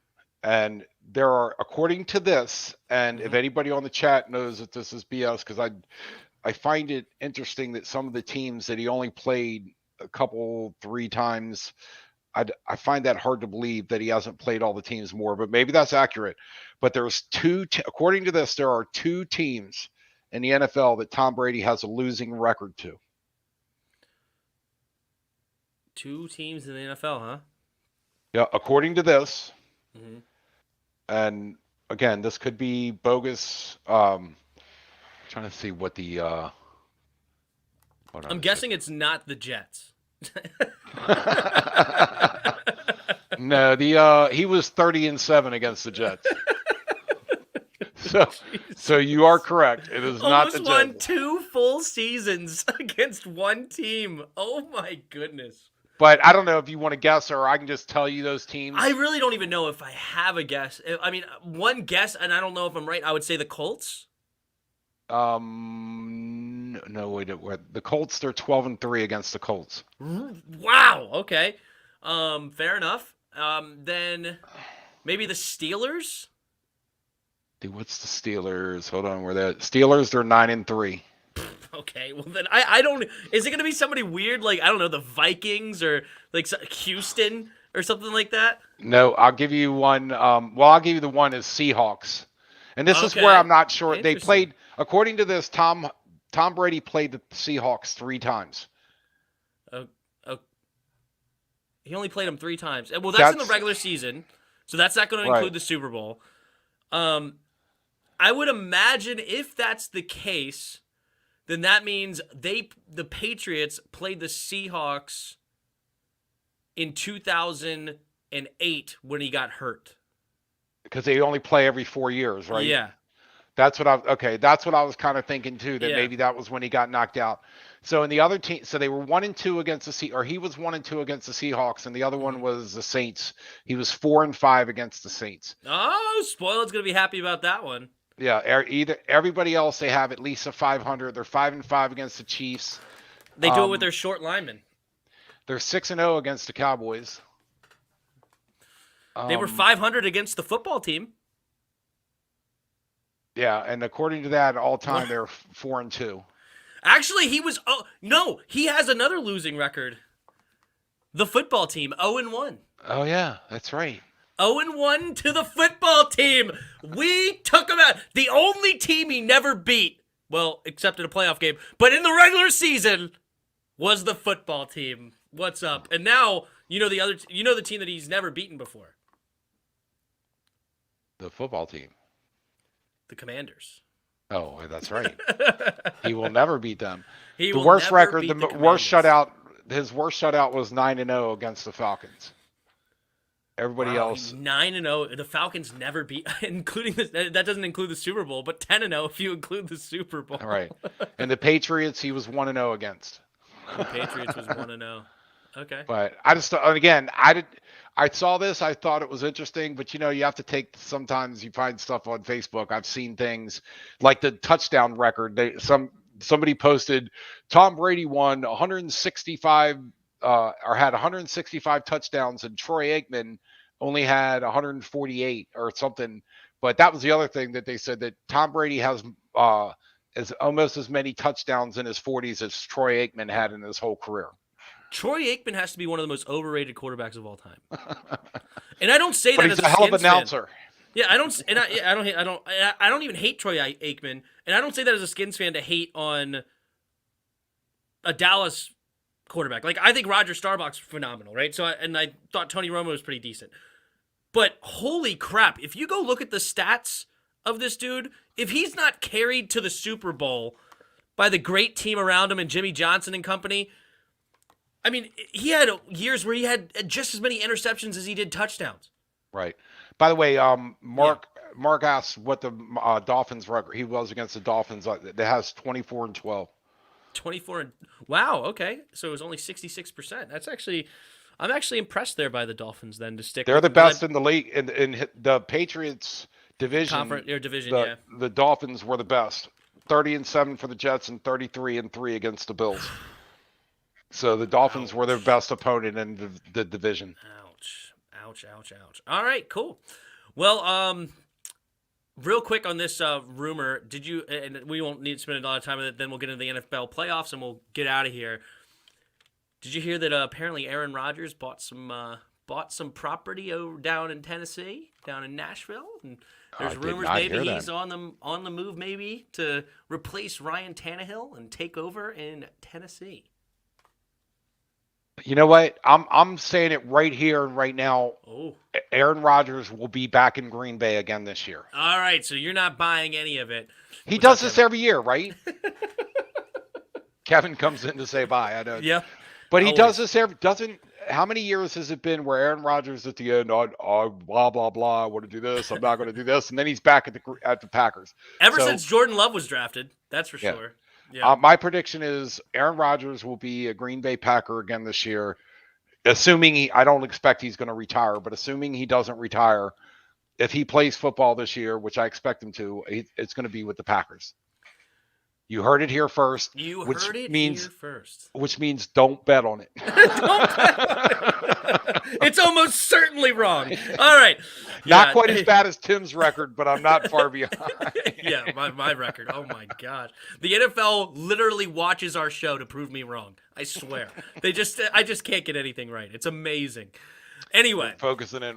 And there are, according to this, and if anybody on the chat knows that this is BS, because I find it interesting that some of the teams that he only played a couple, 3 times, I find that hard to believe that he hasn't played all the teams more, but maybe that's accurate. But there's according to this, there are 2 teams in the NFL that Tom Brady has a losing record to. 2 teams in the NFL, huh? Yeah, according to this. Mm-hmm. And again, this could be bogus. Trying to see what the. I'm guessing it's not the Jets. No, he was 30-7 against the Jets. So you are correct. It is not the Jets. Almost won 2 full seasons against one team. Oh my goodness. But I don't know if you want to guess, or I can just tell you those teams. I really don't even know if I have a guess. I mean, one guess, and I don't know if I'm right. I would say the Colts. No, wait. The Colts, they're 12-3 against the Colts. Wow. Okay. Fair enough. Then maybe the Steelers. Dude, what's the Steelers? Hold on, where they? Steelers, they're 9-3. Okay, well then I don't. Is it gonna be somebody weird like, I don't know, the Vikings or like Houston or something like that? No, I'll give you one. I'll give you the one is Seahawks, and this is where I'm not sure. They played, according to this, Tom Brady played the Seahawks 3 times. He only played them 3 times. Well, that's in the regular season, so that's not going to include the Super Bowl. I would imagine if that's the case, then that means the Patriots played the Seahawks in 2008 when he got hurt. Because they only play every 4 years, right? Yeah. That's what I was kind of thinking too, that maybe that was when he got knocked out. So in the other team, so they were 1-2 against he was 1-2 against the Seahawks, and the other one was the Saints. He was 4-5 against the Saints. Oh, Spoiled's gonna be happy about that one. Yeah, everybody else, they have at least a 500. They're 5-5 against the Chiefs. They do it with their short linemen. They're 6-0 against the Cowboys. They were 500 against the football team. Yeah, and according to that, all time they're 4-2. Actually, he was. Oh no, he has another losing record. The football team, 0-1. Oh yeah, that's right. 0-1 to the football team. We took him out. The only team he never beat, well, except in a playoff game, but in the regular season, was the football team. What's up? And now the team that he's never beaten before. The football team. The Commanders. Oh, that's right. He will never beat them. The worst record, the worst shutout. His worst shutout was 9-0 against the Falcons. Everybody else 9-0. The Falcons never beat, including that doesn't include the Super Bowl, but 10-0 if you include the Super Bowl. Right. And the Patriots, he was 1-0 against. The Patriots was 1-0. Okay. But I saw this. I thought it was interesting, but you have to take. Sometimes you find stuff on Facebook. I've seen things like the touchdown record. Somebody posted Tom Brady won 165 or had 165 touchdowns, and Troy Aikman only had 148 or something. But that was the other thing that they said, that Tom Brady has almost as many touchdowns in his 40s as Troy Aikman had in his whole career. Troy Aikman has to be one of the most overrated quarterbacks of all time. And I don't say but that he's as a hell of an announcer. Yeah, I don't even hate Troy Aikman, and I don't say that as a Skins fan to hate on a Dallas quarterback. Like, I think Roger Staubach's phenomenal, right? So I thought Tony Romo was pretty decent. But holy crap, if you go look at the stats of this dude, if he's not carried to the Super Bowl by the great team around him and Jimmy Johnson and company, I mean, he had years where he had just as many interceptions as he did touchdowns. Right. By the way, Mark asked what the Dolphins record he was against the Dolphins. That has 24-12. 24 wow. Okay, so it was only 66%. That's actually, I'm actually impressed there by the Dolphins. Then to stick. They're the best in the league in the Patriots division. Yeah. The Dolphins were the best. 30-7 for the Jets and 33-3 against the Bills. So the Dolphins were their best opponent in the division. Ouch. All right, cool. Well, real quick on this rumor, did you? And we won't need to spend a lot of time with it. Then we'll get into the NFL playoffs and we'll get out of here. Did you hear that apparently Aaron Rodgers bought some property down in Tennessee, down in Nashville? And there's rumors maybe he's on the move, maybe to replace Ryan Tannehill and take over in Tennessee. You know what? I'm saying it right here and right now. Oh, Aaron Rodgers will be back in Green Bay again this year. all right. So you're not buying any of it. He does this every year, right? Kevin comes in to say bye. I know. Yeah. But he does this how many years has it been where Aaron Rodgers at the end, blah, blah, blah, I want to do this, I'm not going to do this, and then he's back at the Packers. Ever since Jordan Love was drafted, that's for sure. Yeah. My prediction is Aaron Rodgers will be a Green Bay Packer again this year, assuming I don't expect he's going to retire, but assuming he doesn't retire, if he plays football this year, which I expect him to, it's going to be with the Packers. You heard it here first. Which means don't bet on it. It's almost certainly wrong. All right. Not quite as bad as Tim's record, but I'm not far behind. Yeah, my record. Oh, my gosh. The NFL literally watches our show to prove me wrong. I swear. I just can't get anything right. It's amazing. Anyway. Focusing in.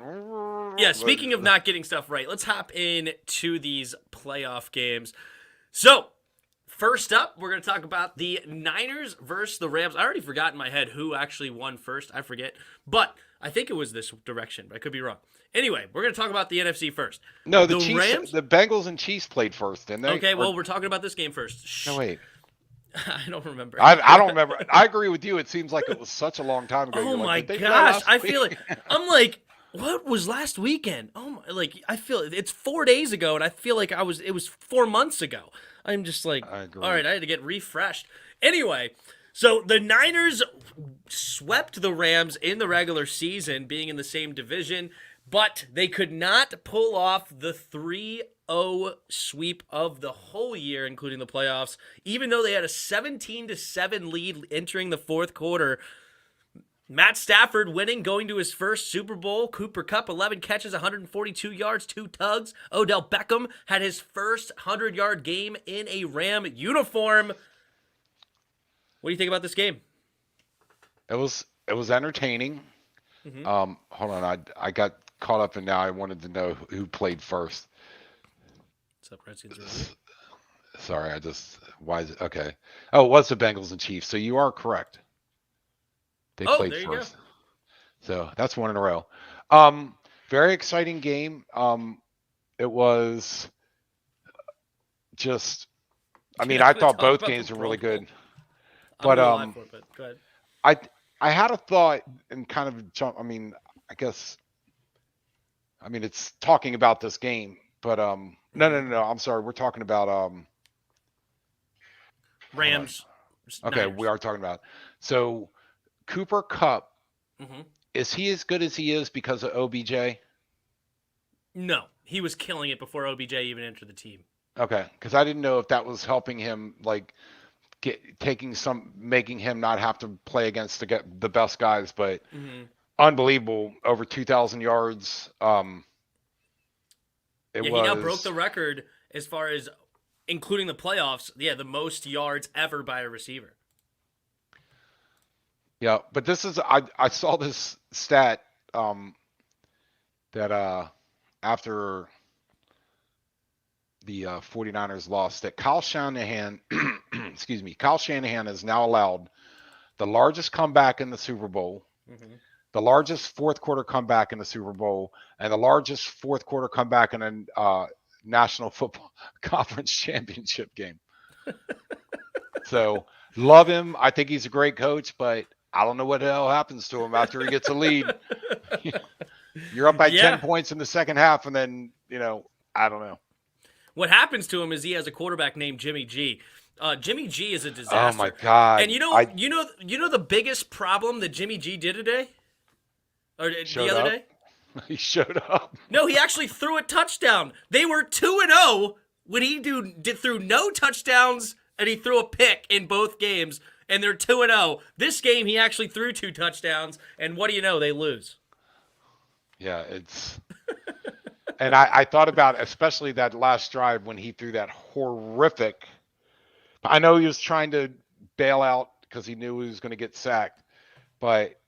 Yeah, speaking of not getting stuff right, let's hop into these playoff games. So, first up, we're going to talk about the Niners versus the Rams. I already forgot in my head who actually won first. I forget. But I think it was this direction, but I could be wrong. Anyway, we're going to talk about the NFC first. No, the Chiefs, Rams? The Bengals and Chiefs played first, didn't they? Okay, well, we're talking about this game first. No, wait. I don't remember. I don't remember. I agree with you. It seems like it was such a long time ago. Oh, my gosh. I feel like I'm like, what was last weekend? Oh, my, like, I feel it's 4 days ago, and I feel like it was 4 months ago. I'm just like, all right, I had to get refreshed. Anyway, so the Niners swept the Rams in the regular season, being in the same division, but they could not pull off the 3-0 sweep of the whole year, including the playoffs, even though they had a 17-7 lead entering the fourth quarter. Matt Stafford winning, going to his first Super Bowl. Cooper Kupp, 11 catches, 142 yards, 2 tugs. Odell Beckham had his first 100-yard game in a Ram uniform. What do you think about this game? It was entertaining. Mm-hmm. Hold on, I got caught up, and now I wanted to know who played first. What's up, Redskins? Sorry, why is it okay? Oh, it was the Bengals and Chiefs. So you are correct. They played first. So that's one in a row. Very exciting game. It was just, I thought both games were really good. But go ahead. I had a thought and kind of jump. I guess it's talking about this game, but no. I'm sorry. We're talking about Rams. Okay, Niners. We are talking about. So Cooper Kupp, mm-hmm. Is he as good as he is because of OBJ? No, he was killing it before OBJ even entered the team. Okay, because I didn't know if that was helping him, like making him not have to play against the best guys. But mm-hmm. Unbelievable, over 2,000 yards. He now broke the record as far as including the playoffs. Yeah, the most yards ever by a receiver. Yeah, but this is I saw this stat that after the 49ers lost, that Kyle Shanahan Kyle Shanahan has now allowed the largest comeback in the Super Bowl, mm-hmm. the largest fourth quarter comeback in the Super Bowl, and the largest fourth quarter comeback in a National Football Conference championship game. So love him. I think he's a great coach, but I don't know what the hell happens to him after he gets a lead. You're up by 10 points in the second half, and then, I don't know. What happens to him is he has a quarterback named Jimmy G. Jimmy G is a disaster. Oh my God! And you know the biggest problem that Jimmy G did today, or the other day. He showed up. No, he actually threw a touchdown. They were 2-0 when he threw no touchdowns, and he threw a pick in both games. And they're 2-0. This game, he actually threw 2 touchdowns, and what do you know? They lose. Yeah, it's And I thought about especially that last drive when he threw that horrific. I know he was trying to bail out because he knew he was going to get sacked, but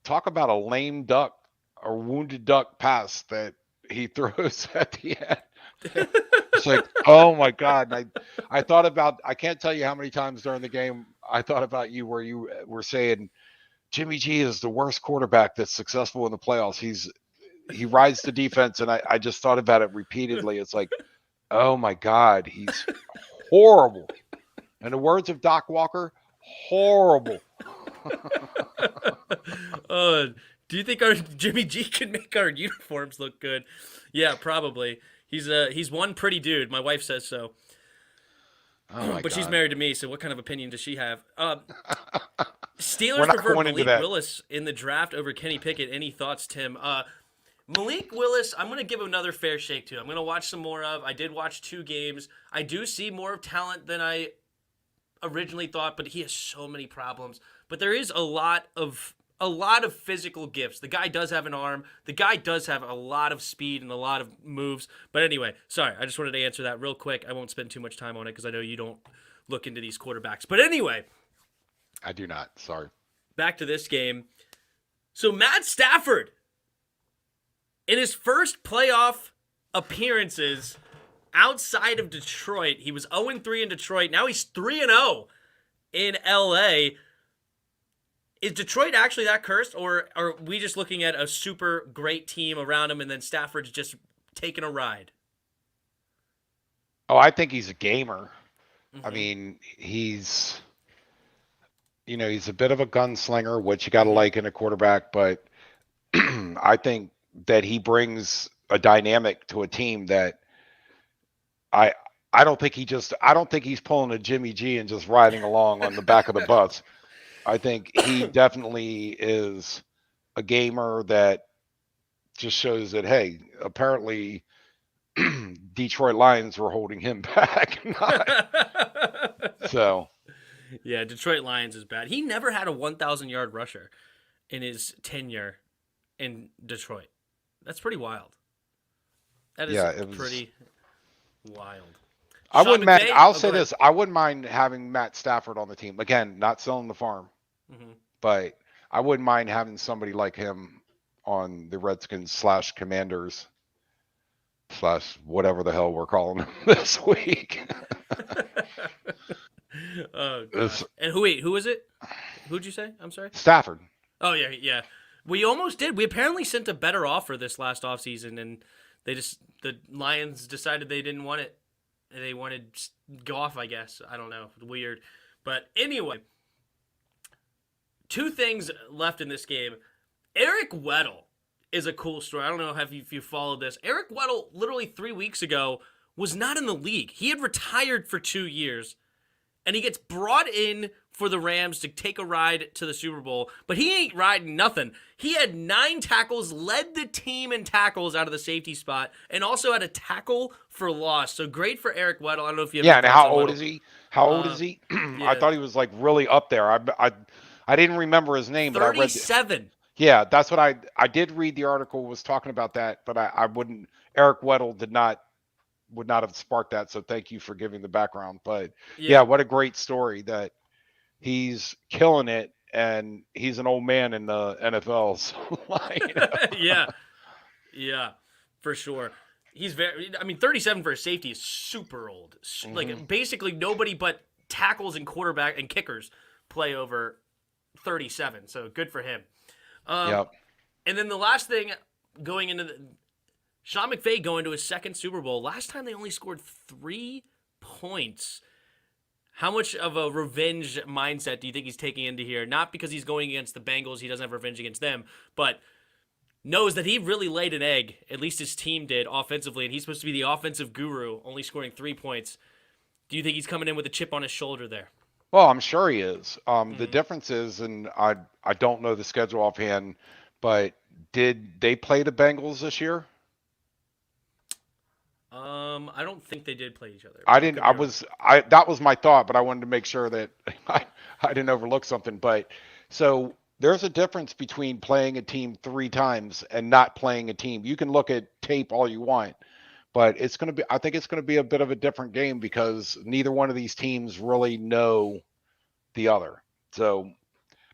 talk about a lame duck or wounded duck pass that he throws at the end. It's like, oh my God. And I thought about, I can't tell you how many times during the game I thought about you where you were saying Jimmy G is the worst quarterback that's successful in the playoffs. He rides the defense, and I just thought about it repeatedly. It's like, oh my God, he's horrible. In the words of Doc Walker, horrible. Do you think our Jimmy G can make our uniforms look good? Yeah, probably. He's one pretty dude. My wife says so. Oh my but God. She's married to me, so what kind of opinion does she have? We're Steelers not prefer going into Malik that. Willis in the draft over Kenny Pickett. Any thoughts, Tim? Malik Willis, I'm going to give him another fair shake to. I'm going to watch some more of. I did watch 2 games. I do see more of talent than I originally thought, but he has so many problems. But there is a lot of physical gifts. The guy does have an arm. The guy does have a lot of speed and a lot of moves. But anyway, sorry, I just wanted to answer that real quick. I won't spend too much time on it because I know you don't look into these quarterbacks. But anyway, I do not. Sorry. back to this game. So Matt Stafford, in his first playoff appearances outside of Detroit, he was 0-3 in Detroit. Now he's 3-0 in LA. Is Detroit actually that cursed, or are we just looking at a super great team around him and then Stafford's just taking a ride? Oh, I think he's a gamer. Mm-hmm. I mean, he's a bit of a gunslinger, which you got to like in a quarterback, but I think that he brings a dynamic to a team that I don't think he's pulling a Jimmy G and just riding along on the back of the bus. I think he definitely is a gamer that just shows that, hey, apparently Detroit Lions were holding him back. So. Yeah, Detroit Lions is bad. He never had a 1,000-yard rusher in his tenure in Detroit. That's pretty wild. That is pretty wild. I'll say this. I wouldn't mind having Matt Stafford on the team. Again, not selling the farm. Mm-hmm. But I wouldn't mind having somebody like him on the Redskins / Commanders / whatever the hell we're calling them this week. Oh, God. And who is it? Who'd you say? I'm sorry? Stafford. Oh, yeah. We almost did. We apparently sent a better offer this last offseason, and the Lions decided they didn't want it. They wanted Goff, I guess. I don't know. Weird. But anyway, 2 things left in this game. Eric Weddle is a cool story. I don't know if you followed this. Eric Weddle, literally 3 weeks ago, was not in the league. He had retired for 2 years, and he gets brought in for the Rams to take a ride to the Super Bowl, but he ain't riding nothing. He had 9 tackles, led the team in tackles out of the safety spot, and also had a tackle for loss. So great for Eric Weddle. I don't know if you have. Yeah, and how old is he? How old is he? Yeah. I thought he was like really up there. I didn't remember his name, but I read 37. Yeah, that's what I did read. The article was talking about that, but I wouldn't. Eric Weddle would not have sparked that. So thank you for giving the background. But yeah, what a great story that he's killing it, and he's an old man in the NFL. So, yeah, for sure. He's 37 for a safety is super old. Mm-hmm. Like basically nobody but tackles and quarterback and kickers play over 37. So good for him. Yep. And then the last thing going into Sean McVay going to his second Super Bowl. Last time they only scored 3 points. How much of a revenge mindset do you think he's taking into here? Not because he's going against the Bengals, he doesn't have revenge against them, but knows that he really laid an egg, at least his team did, offensively, and he's supposed to be the offensive guru, only scoring 3 points. Do you think he's coming in with a chip on his shoulder there? Well, I'm sure he is. The difference is, and I don't know the schedule offhand, but did they play the Bengals this year? I don't think they did play each other. I didn't. That was my thought, but I wanted to make sure that I didn't overlook something. But so there's a difference between playing a team 3 times and not playing a team. You can look at tape all you want. But I think it's going to be a bit of a different game because neither one of these teams really know the other. So,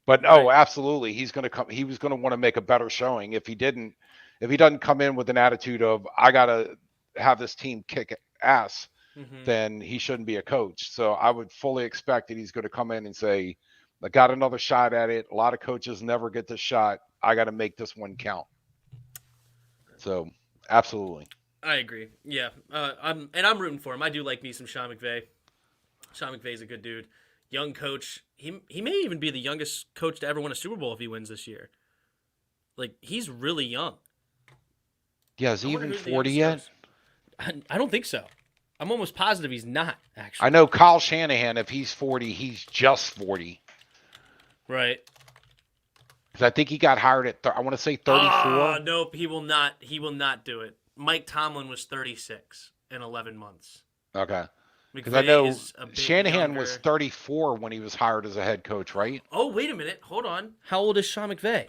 but Right. absolutely. He was going to want to make a better showing. If he doesn't come in with an attitude of, I got to have this team kick ass, then he shouldn't be a coach. So I would fully expect that he's going to come in and say, I got another shot at it. A lot of coaches never get this shot. I got to make this one count. So absolutely. I agree. Yeah, I'm rooting for him. I do like me some Sean McVay. Sean McVay's a good dude, young coach. He may even be the youngest coach to ever win a Super Bowl if he wins this year. Like, he's really young. Yeah, is he even 40 yet? I don't think so. I'm almost positive he's not, actually. I know Kyle Shanahan, if he's 40, he's just 40. Right. Because I think he got hired at, I want to say 34. Nope, he will not. He will not do it. Mike Tomlin was 36 in 11 months. Okay. Because I know Shanahan younger. was 34 when he was hired as a head coach, right? Oh, wait a minute. Hold on. How old is Sean McVay?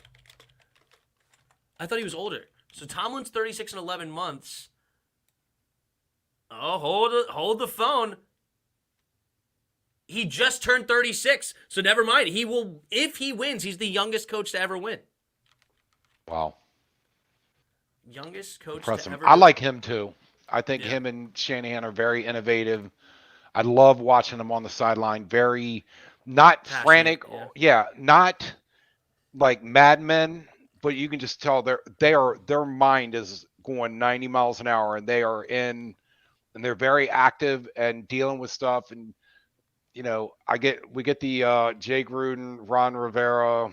I thought he was older. So Tomlin's 36 in 11 months. Oh, hold the phone. He just turned 36, so never mind. He will, if he wins, he's the youngest coach to ever win. Wow. Youngest coach Impressive. to ever I win. like him too. I think him and Shanahan are very innovative. I love watching them on the sideline. Very, not passionate, frantic. Yeah, not like madmen, but you can just tell their mind is going 90 miles an hour, and they are in, and they're very active and dealing with stuff. And we get the Jay Gruden, Ron Rivera.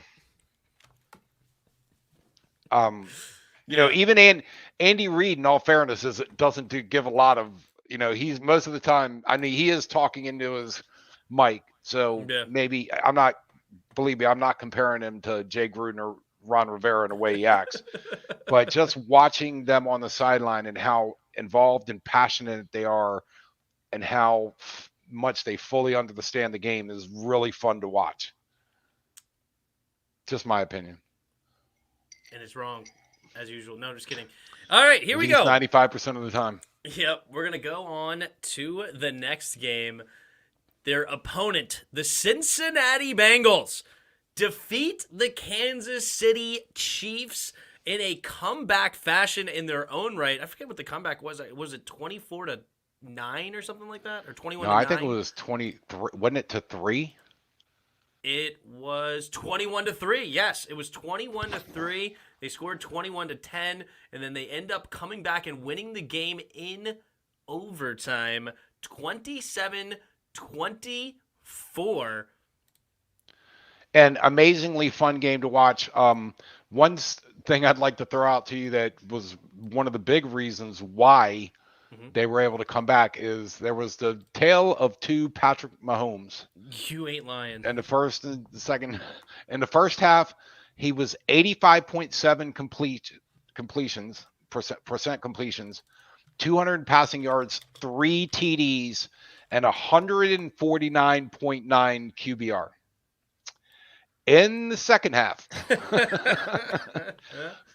Even Andy Reid, in all fairness, doesn't give a lot of, he's most of the time, I mean, he is talking into his mic. So maybe believe me, I'm not comparing him to Jay Gruden or Ron Rivera in the way he acts, but just watching them on the sideline and how involved and passionate they are and how much they fully understand the game is really fun to watch. Just my opinion. And it's wrong, as usual. No, just kidding. All right, here we go. 95% of the time. Yep, we're going to go on to the next game. Their opponent, the Cincinnati Bengals, defeat the Kansas City Chiefs in a comeback fashion in their own right. I forget what the comeback was. Was it 24-9 or something like that? Or 21-9? No, I think it was 23. Wasn't it to 3? It was 21-3. Yes, it was 21-3. They scored 21-10, and then they end up coming back and winning the game in overtime, 27-24. An amazingly fun game to watch. One thing I'd like to throw out to you that was one of the big reasons why they were able to come back is there was the tale of two Patrick Mahomes. You ain't lying. And the first and the second, in the first half, he was 85.7 percent completions, 200 passing yards, 3 TDs, and 149.9 QBR. In the second half,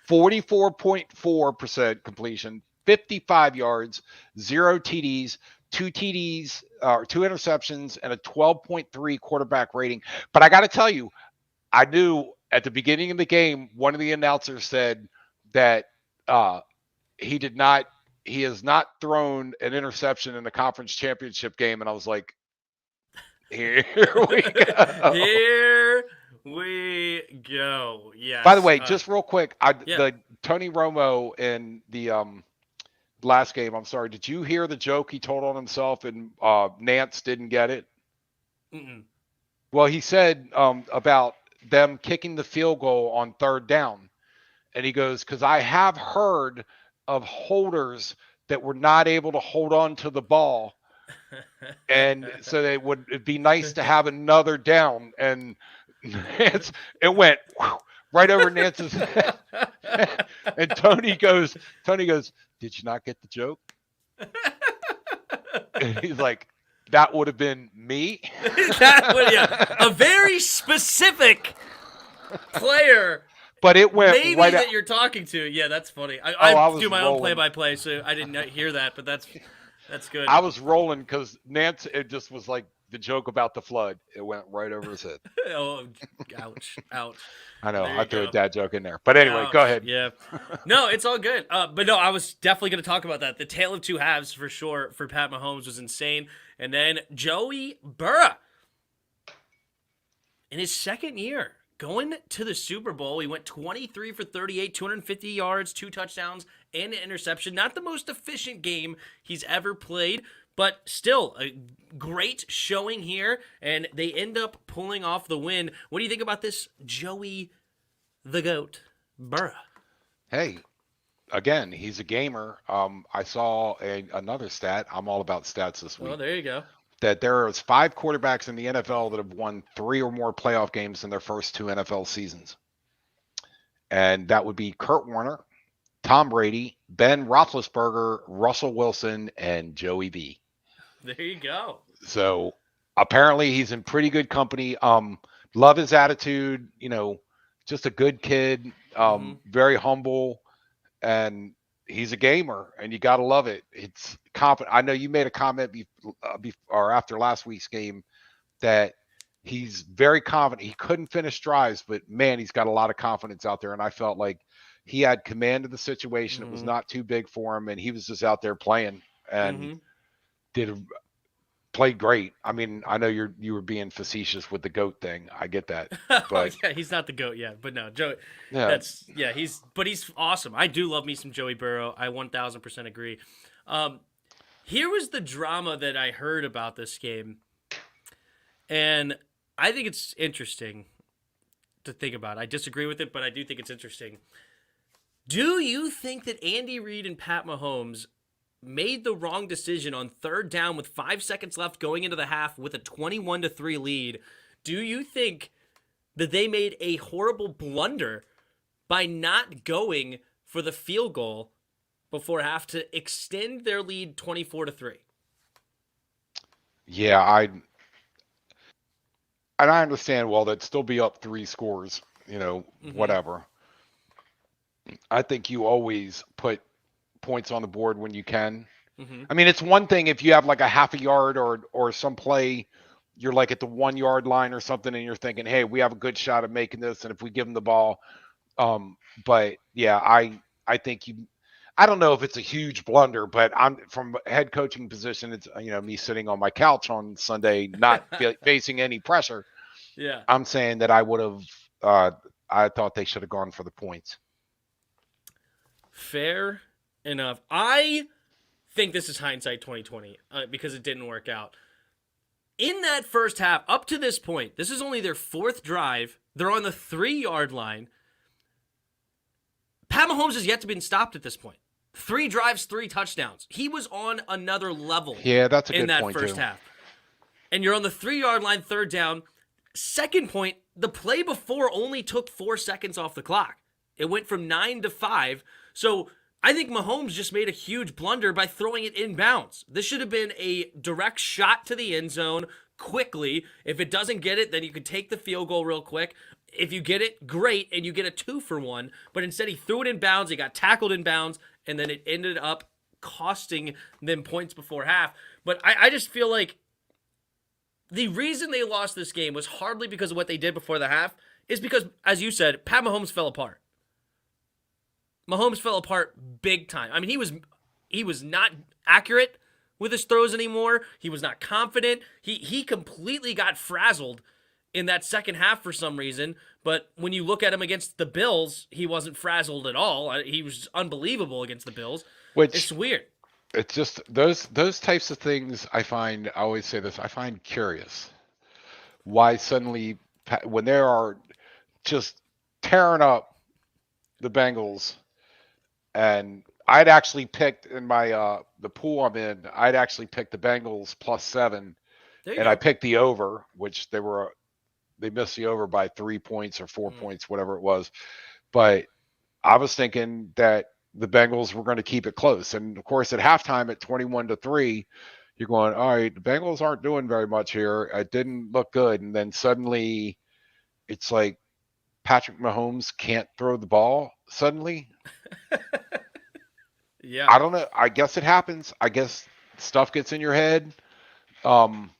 44.4% completion, 55 yards, 0 TDs, 2 interceptions, and a 12.3 quarterback rating. But I got to tell you, I knew at the beginning of the game, one of the announcers said that he has not thrown an interception in the conference championship game. And I was like, here we go. Here we go. Yes. By the way, just real quick, the Tony Romo in the last game, I'm sorry, did you hear the joke he told on himself and Nance didn't get it? Mm-mm. Well, he said about them kicking the field goal on third down. And he goes, because I have heard of holders that were not able to hold on to the ball. And so it'd be nice to have another down. And it went right over Nance's head. And Tony goes, did you not get the joke? And he's like, that would have been me. A very specific player But it went maybe right that out. you're talking to. Yeah, that's funny. I I was do my own rolling. play-by-play, so I didn't hear that, but that's good. I was rolling because Nance. It just was like the joke about the flood. It went right over his head. Oh, ouch, ouch. I know. There I you threw a go. dad joke in there. But anyway, go Ouch. ahead. Yeah. No, it's all good. But no, I was definitely going to talk about that. The tale of two halves for sure for Pat Mahomes was insane. And then Joey Burrow in his second year going to the Super Bowl. He went 23 for 38, 250 yards, 2 touchdowns, and an interception. Not the most efficient game he's ever played, but still a great showing here. And they end up pulling off the win. What do you think about this Joey the GOAT Burrow? Hey, again, he's a gamer. I saw another stat. I'm all about stats this week. Oh, there you go. That there is 5 quarterbacks in the NFL that have won 3 or more playoff games in their first 2 NFL seasons. And that would be Kurt Warner, Tom Brady, Ben Roethlisberger, Russell Wilson, and Joey B. There you go. So apparently he's in pretty good company. Love his attitude, just a good kid, very humble, and he's a gamer, and you got to love it. It's confident. I know you made a comment or after last week's game that he's very confident. He couldn't finish drives, but man, he's got a lot of confidence out there. And I felt like he had command of the situation. It was not too big for him, and he was just out there playing and played great. I mean, I know you were being facetious with the GOAT thing. I get that, but yeah, he's not the GOAT yet. But no, Joey. Yeah. He's awesome. I do love me some Joey Burrow. I 1000% agree. Here was the drama that I heard about this game, and I think it's interesting to think about. I disagree with it, but I do think it's interesting. Do you think that Andy Reid and Pat Mahomes made the wrong decision on third down with 5 seconds left going into the half with a 21-3 lead? Do you think that they made a horrible blunder by not going for the field goal before half to extend their lead 24-3? Yeah, and I understand. Well, they'd still be up 3 scores, whatever. I think you always put points on the board when you can. I mean, it's one thing if you have like a half a yard or some play, you're like at the 1 yard line or something, and you're thinking, hey, we have a good shot of making this, and if we give them the ball. But yeah, I think I don't know if it's a huge blunder, but I'm from a head coaching position. It's me sitting on my couch on Sunday, not facing any pressure. Yeah, I'm saying that I would have. I thought they should have gone for the points. fair enough. I think this is hindsight 2020 because it didn't work out. In that first half, up to this point, this is only their 4th drive. They're on the 3-yard line. Pat Mahomes has yet to be stopped at this point. 3 drives, 3 touchdowns. He was on another level. Yeah, that's a good in point that first too. half. And you're on the 3-yard line, third down. Second point, the play before only took 4 seconds off the clock. It went from 9 to 5. So I think Mahomes just made a huge blunder by throwing it inbounds. This should have been a direct shot to the end zone quickly. If it doesn't get it, then you can take the field goal real quick. If you get it, great, and you get a 2-for-1. But instead, he threw it in bounds. He got tackled in bounds, and then it ended up costing them points before half. But I just feel like the reason they lost this game was hardly because of what they did before the half. Is because, as you said, Pat Mahomes fell apart. Mahomes fell apart big time. I mean, he was not accurate with his throws anymore. He was not confident. He completely got frazzled in that second half for some reason. But when you look at him against the Bills, he wasn't frazzled at all. He was unbelievable against the Bills. It's weird. It's just those types of things I always say this, I find curious. Why suddenly, when they are just tearing up the Bengals, and I'd actually picked in my the pool I'm in, I'd actually picked the Bengals +7, and I picked the over, which they missed the over by 3 points or 4 points, whatever it was. But I was thinking that the Bengals were going to keep it close. And of course, at halftime at 21-3, you're going, all right, the Bengals aren't doing very much here. It didn't look good. And then suddenly it's like Patrick Mahomes can't throw the ball suddenly. Yeah. I don't know. I guess it happens. I guess stuff gets in your head. Um,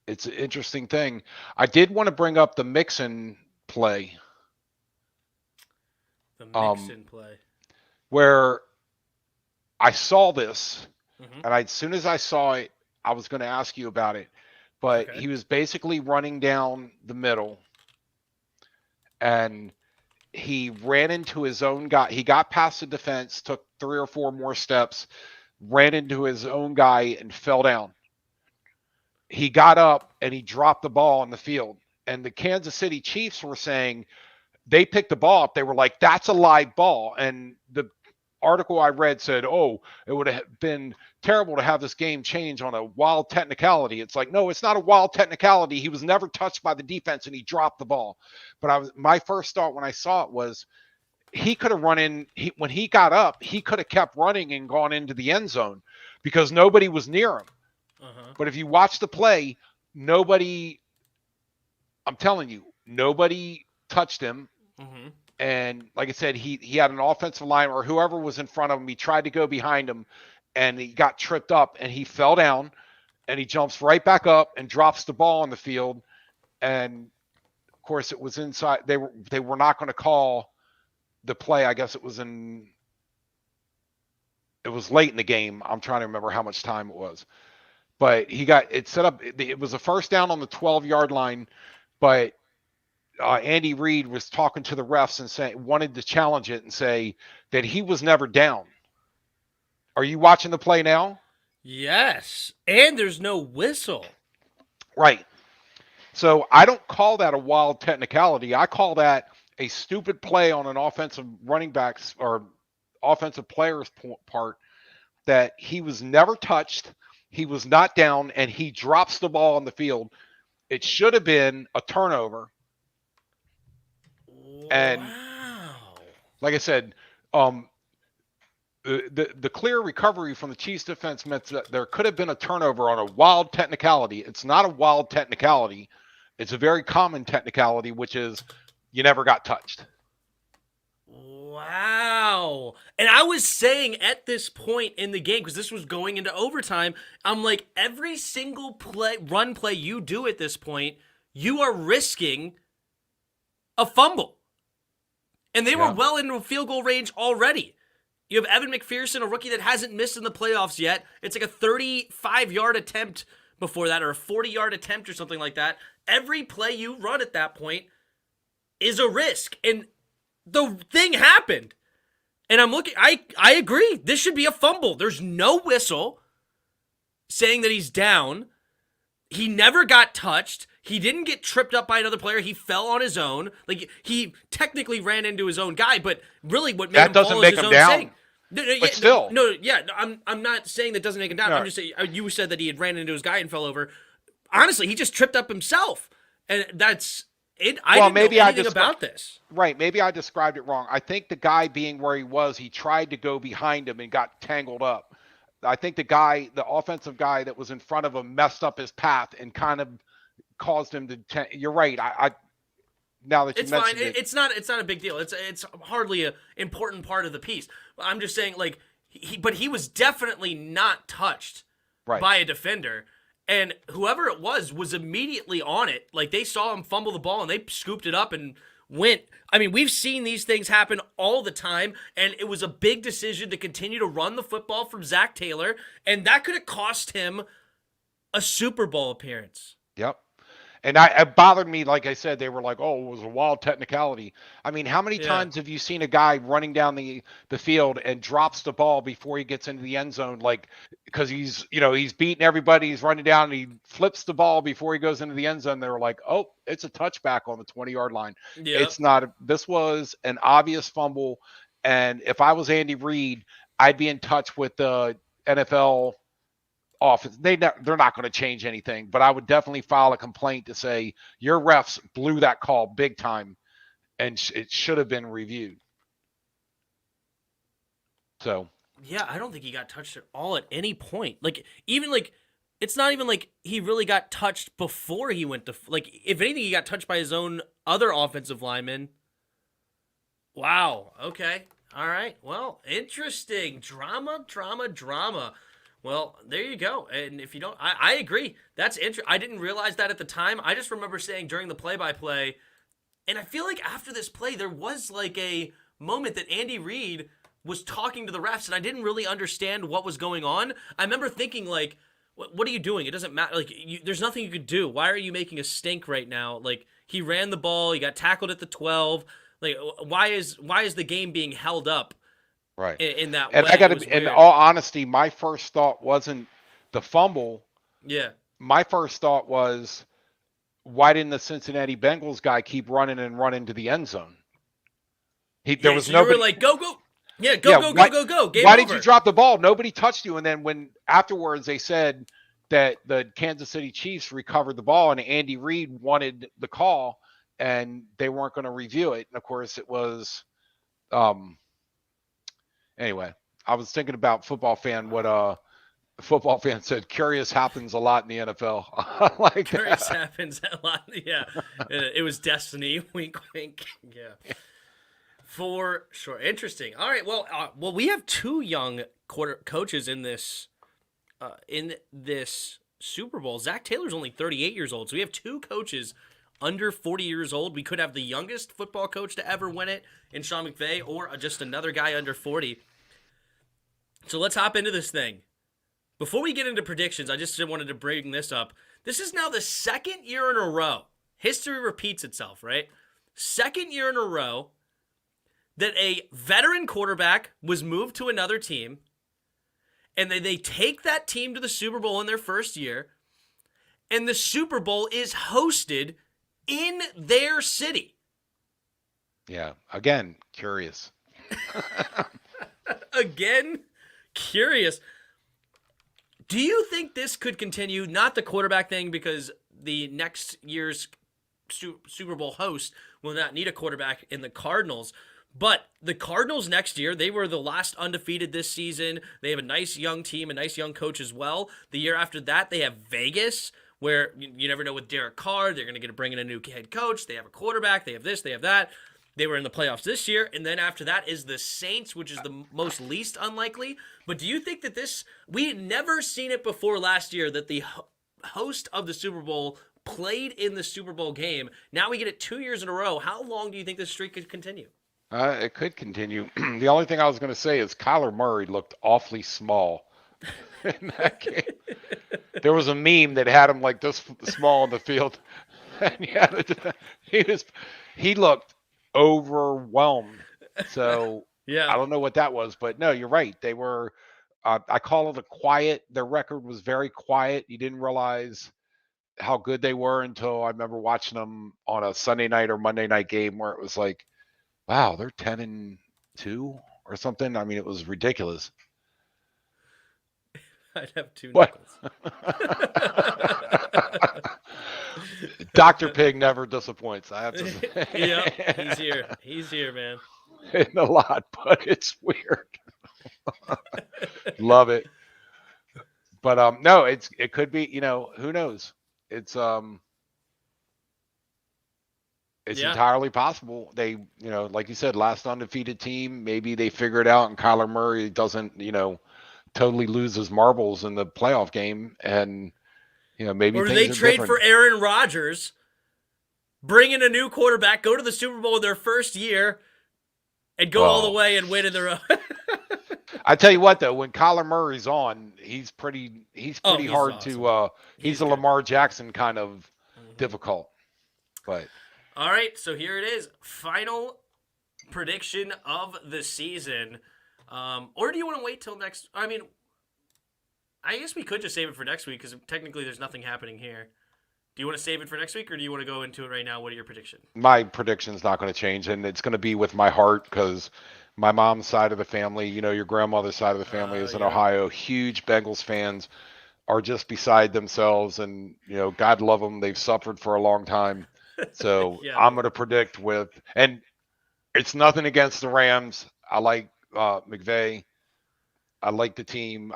it's an interesting thing. I did want to bring up the Mixon play. The Mixon play. Where I saw this, Mm-hmm. and as soon as I saw it, I was going to ask you about it. But Okay. he was basically running down the middle, and he ran into his own guy. He got past the defense, took 3 or 4 more steps, ran into his own guy, and fell down. He got up and he dropped the ball on the field. And the Kansas City Chiefs were saying they picked the ball up. They were like, that's a live ball. And the article I read said, oh, it would have been terrible to have this game change on a wild technicality. It's like, no, it's not a wild technicality. He was never touched by the defense and he dropped the ball. But my first thought when I saw it was he could have run in. When he got up, he could have kept running and gone into the end zone because nobody was near him. Uh-huh. But if you watch the play, nobody, I'm telling you, nobody touched him. Mm-hmm. And like I said, he had an offensive line or whoever was in front of him. He tried to go behind him and he got tripped up and he fell down and he jumps right back up and drops the ball on the field. And of course it was inside. They were not going to call the play. I guess it was late in the game. I'm trying to remember how much time it was, but he got it set up. It was a first down on the 12-yard line, but Andy Reid was talking to the refs and wanted to challenge it and say that he was never down. Are you watching the play now? Yes, and there's no whistle. Right. So I don't call that a wild technicality. I call that a stupid play on an offensive running back's or offensive player's part that he was never touched, he was not down, and he drops the ball on the field. It should have been a turnover. And like I said, the clear recovery from the Chiefs defense meant that there could have been a turnover on a wild technicality. It's not a wild technicality. It's a very common technicality, which is you never got touched. Wow. And I was saying at this point in the game, because this was going into overtime, I'm like, every single run play you do at this point, you are risking a fumble. And they were well into field goal range already. You have Evan McPherson, a rookie that hasn't missed in the playoffs yet. It's like a 35-yard attempt before that, or a 40-yard attempt or something like that. Every play you run at that point is a risk. And the thing happened. And I'm looking, I agree. This should be a fumble. There's no whistle saying that he's down. He never got touched. He didn't get tripped up by another player. He fell on his own. Like, he technically ran into his own guy, but really what made him fall is his own thing. But still. I'm not saying that doesn't make him down. No. I'm just saying, you said that he had ran into his guy and fell over. Honestly, he just tripped up himself. And that's it. I didn't know anything about this. Right. Maybe I described it wrong. I think the guy being where he was, he tried to go behind him and got tangled up. I think the offensive guy that was in front of him messed up his path and kind of caused him to. You're right. I now that you mentioned it, it's not a big deal. It's hardly an important part of the piece. I'm just saying, like, he was definitely not touched by a defender, and whoever it was immediately on it. Like, they saw him fumble the ball and they scooped it up and went. I mean, we've seen these things happen all the time, and it was a big decision to continue to run the football from Zach Taylor, and that could have cost him a Super Bowl appearance. Yep. And it bothered me, like I said, they were like, oh, it was a wild technicality. I mean, how many times have you seen a guy running down the field and drops the ball before he gets into the end zone? Like, because he's beating everybody, he's running down, and he flips the ball before he goes into the end zone. They were like, oh, it's a touchback on the 20-yard line. Yep. It's not. This was an obvious fumble. And if I was Andy Reid, I'd be in touch with the NFL offense. They're not going to change anything, but I would definitely file a complaint to say your refs blew that call big time, and it should have been reviewed. So yeah, I don't think he got touched at all at any point. Like, even like, it's not even like he really got touched before he went to, like, if anything, he got touched by his own other offensive linemen. Wow. Okay. All right. Well, interesting. Drama. Well, there you go. And if you don't, I agree. That's interesting. I didn't realize that at the time. I just remember saying during the play-by-play, and I feel like after this play, there was like a moment that Andy Reid was talking to the refs, and I didn't really understand what was going on. I remember thinking, like, what are you doing? It doesn't matter. Like, there's nothing you could do. Why are you making a stink right now? Like, he ran the ball. He got tackled at the 12. Like, why is the game being held up? Right. In that and way? I got to, in all honesty, my first thought wasn't the fumble. Yeah. My first thought was, why didn't the Cincinnati Bengals guy keep running to the end zone? There was nobody. You were like, go. Yeah, go. Game why over. did you drop the ball? Nobody touched you. And then when afterwards they said that the Kansas City Chiefs recovered the ball and Andy Reid wanted the call and they weren't going to review it. And of course it was, anyway, I was thinking about what a football fan said. Curious happens a lot in the NFL. Like Curious happens a lot. Yeah. It was destiny. Wink, wink. Yeah. For sure. Interesting. All right. Well, we have two young coaches in this Super Bowl. Zach Taylor's only 38 years old, so we have two coaches under 40 years old. We could have the youngest football coach to ever win it in Sean McVay, or just another guy under 40. So let's hop into this thing. Before we get into predictions, I just wanted to bring this up. This is now the second year in a row. History repeats itself, right? Second year in a row that a veteran quarterback was moved to another team, and they take that team to the Super Bowl in their first year, and the Super Bowl is hosted in their city. Yeah. Again, curious. Again, curious. Do you think this could continue? Not the quarterback thing, because the next year's Super Bowl host will not need a quarterback in the Cardinals. But the Cardinals next year, they were the last undefeated this season. They have a nice young team, a nice young coach as well. The year after that, they have Vegas, where you never know with Derek Carr. They're going to bring in a new head coach. They have a quarterback. They have this. They have that. They were in the playoffs this year. And then after that is the Saints, which is the most least unlikely. But do you think that we had never seen it before last year, that the host of the Super Bowl played in the Super Bowl game? Now we get it 2 years in a row. How long do you think this streak could continue? It could continue. The only thing I was going to say is Kyler Murray looked awfully small in that game. There was a meme that had him like this small in the field, and he looked overwhelmed. So yeah, I don't know what that was, but no, you're right. They were. I call it their record was very quiet. You didn't realize how good they were until I remember watching them on a Sunday night or Monday night game where it was like, wow, they're 10-2 or something. I mean, it was ridiculous. I'd have two nickels. Dr. Pig never disappoints. I have to say. Yeah, he's here, man. In a lot, but it's weird. Love it. But no, it could be, who knows? It's entirely possible. They, like you said, last undefeated team, maybe they figure it out and Kyler Murray doesn't, totally lose his marbles in the playoff game, and maybe. Or do they trade for Aaron Rodgers, bring in a new quarterback, go to the Super Bowl in their first year, and go all the way and win in their own? I tell you what, though, when Kyler Murray's on, he's pretty hard awesome. to. He's a good Lamar Jackson kind of difficult, but. All right, so here it is. Final prediction of the season. Or do you want to wait till next? I mean, I guess we could just save it for next week because technically there's nothing happening here. Do you want to save it for next week, or do you want to go into it right now? What are your predictions? My prediction's not going to change, and it's going to be with my heart because my mom's side of the family, your grandmother's side of the family is in Ohio. Huge Bengals fans, are just beside themselves, and God love them. They've suffered for a long time. So I'm going to predict and it's nothing against the Rams. I like McVay. I like the team.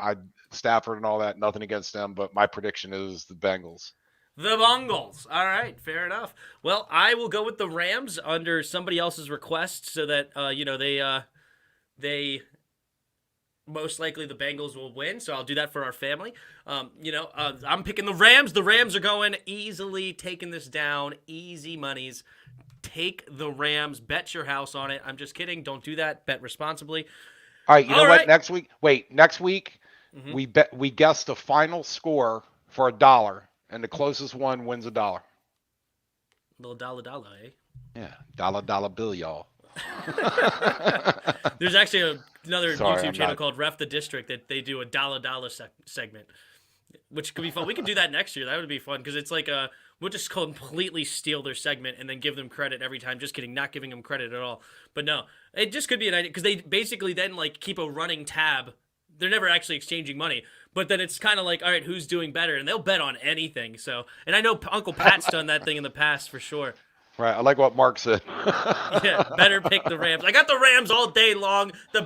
Stafford and all that. Nothing against them, but my prediction is the Bengals. The Bungles. All right, fair enough. Well, I will go with the Rams under somebody else's request, so that they most likely the Bengals will win. So I'll do that for our family. I'm picking the Rams. The Rams are going easily, taking this down, easy monies. Take the Rams. Bet your house on it. I'm just kidding. Don't do that. Bet responsibly. All right, you know All what? right. Next week, we guess the final score for $1, and the closest one wins $1. Little dollar, eh? Yeah, dollar bill, y'all. There's actually another Sorry, YouTube channel called Ref the District that they do a dollar segment, which could be fun. We could do that next year. That would be fun because it's like we'll just completely steal their segment and then give them credit every time. Just kidding, not giving them credit at all. But no, it just could be an idea because they basically then like keep a running tab. They're never actually exchanging money, but then it's kind of like, all right, who's doing better? And they'll bet on anything. So, and I know Uncle Pat's done that thing in the past for sure. Right, I like what Mark said. Yeah, better pick the Rams. I got the Rams all day long. The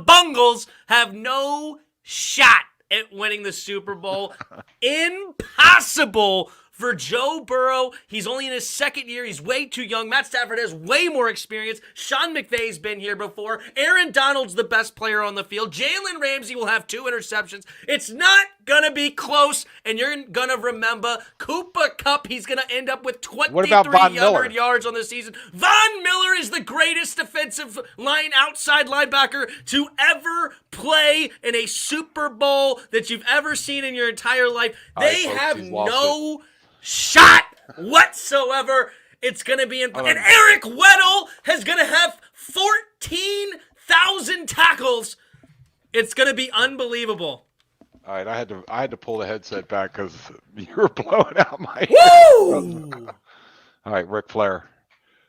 Bungles have no shot at winning the Super Bowl. Impossible for Joe Burrow. He's only in his second year. He's way too young. Matt Stafford has way more experience. Sean McVay's been here before. Aaron Donald's the best player on the field. Jalen Ramsey will have 2 interceptions. It's not going to be close, and you're going to remember Cooper Kupp. He's going to end up with 2,300 yards on the season. Von Miller is the greatest defensive line outside linebacker to ever play in a Super Bowl that you've ever seen in your entire life. They have no shot whatsoever. It's going to be and Eric Weddle is going to have 14,000 tackles. It's going to be unbelievable. All right, I had to pull the headset back because you were blowing out my Woo! All right, Ric Flair.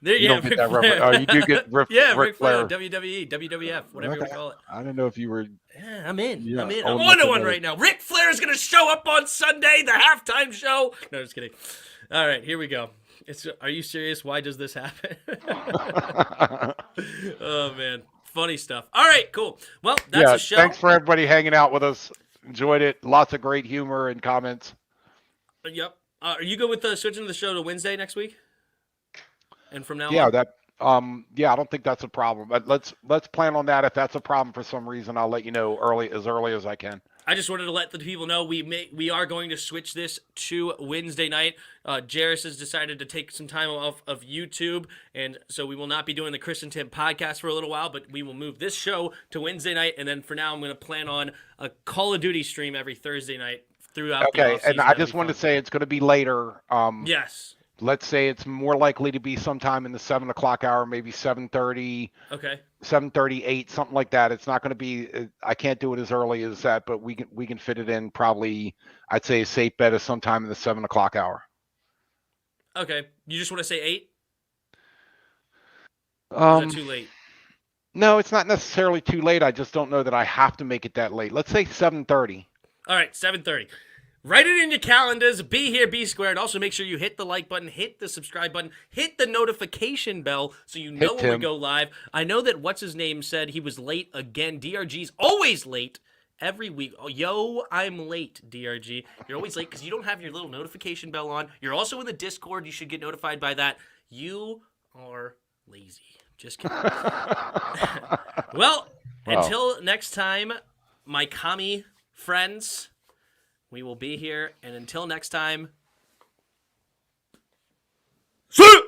You don't get that reference. Oh, you do get Ric Flair. WWE, WWF, whatever you want to call it. I didn't know if you were. Yeah, I'm in. Yeah, I'm on to one right now. Ric Flair is going to show up on Sunday, the halftime show. No, just kidding. All right, here we go. Are you serious? Why does this happen? Oh, man. Funny stuff. All right, cool. Well, that's a show. Thanks for everybody hanging out with us. Enjoyed it. Lots of great humor and comments. Yep. Are you good with switching the show to Wednesday next week? And from now on? I don't think that's a problem. But let's plan on that. If that's a problem for some reason, I'll let you know as early as I can. I just wanted to let the people know we are going to switch this to Wednesday night. Jairus has decided to take some time off of YouTube, and so we will not be doing the Chris and Tim podcast for a little while, but we will move this show to Wednesday night, and then for now I'm going to plan on a Call of Duty stream every Thursday night throughout the off-season. And I just wanted to say it's going to be later. Yes. Let's say it's more likely to be sometime in the 7 o'clock hour, maybe 7:30. Okay. 7:38, something like that. It's not going to be. I can't do it as early as that, but we can fit it in. Probably, I'd say a safe bet is sometime in the 7 o'clock hour. Okay. You just want to say 8? Is that too late? No, it's not necessarily too late. I just don't know that I have to make it that late. Let's say 7:30. All right, 7:30. Write it in your calendars. Be here, be square. And also make sure you hit the like button, hit the subscribe button, hit the notification bell so you know when we go live. I know that what's-his-name said he was late again. DRG's always late every week. Oh, yo, I'm late, DRG. You're always late because you don't have your little notification bell on. You're also in the Discord. You should get notified by that. You are lazy. Just kidding. Well, until next time, my commie friends, we will be here, and until next time, see ya!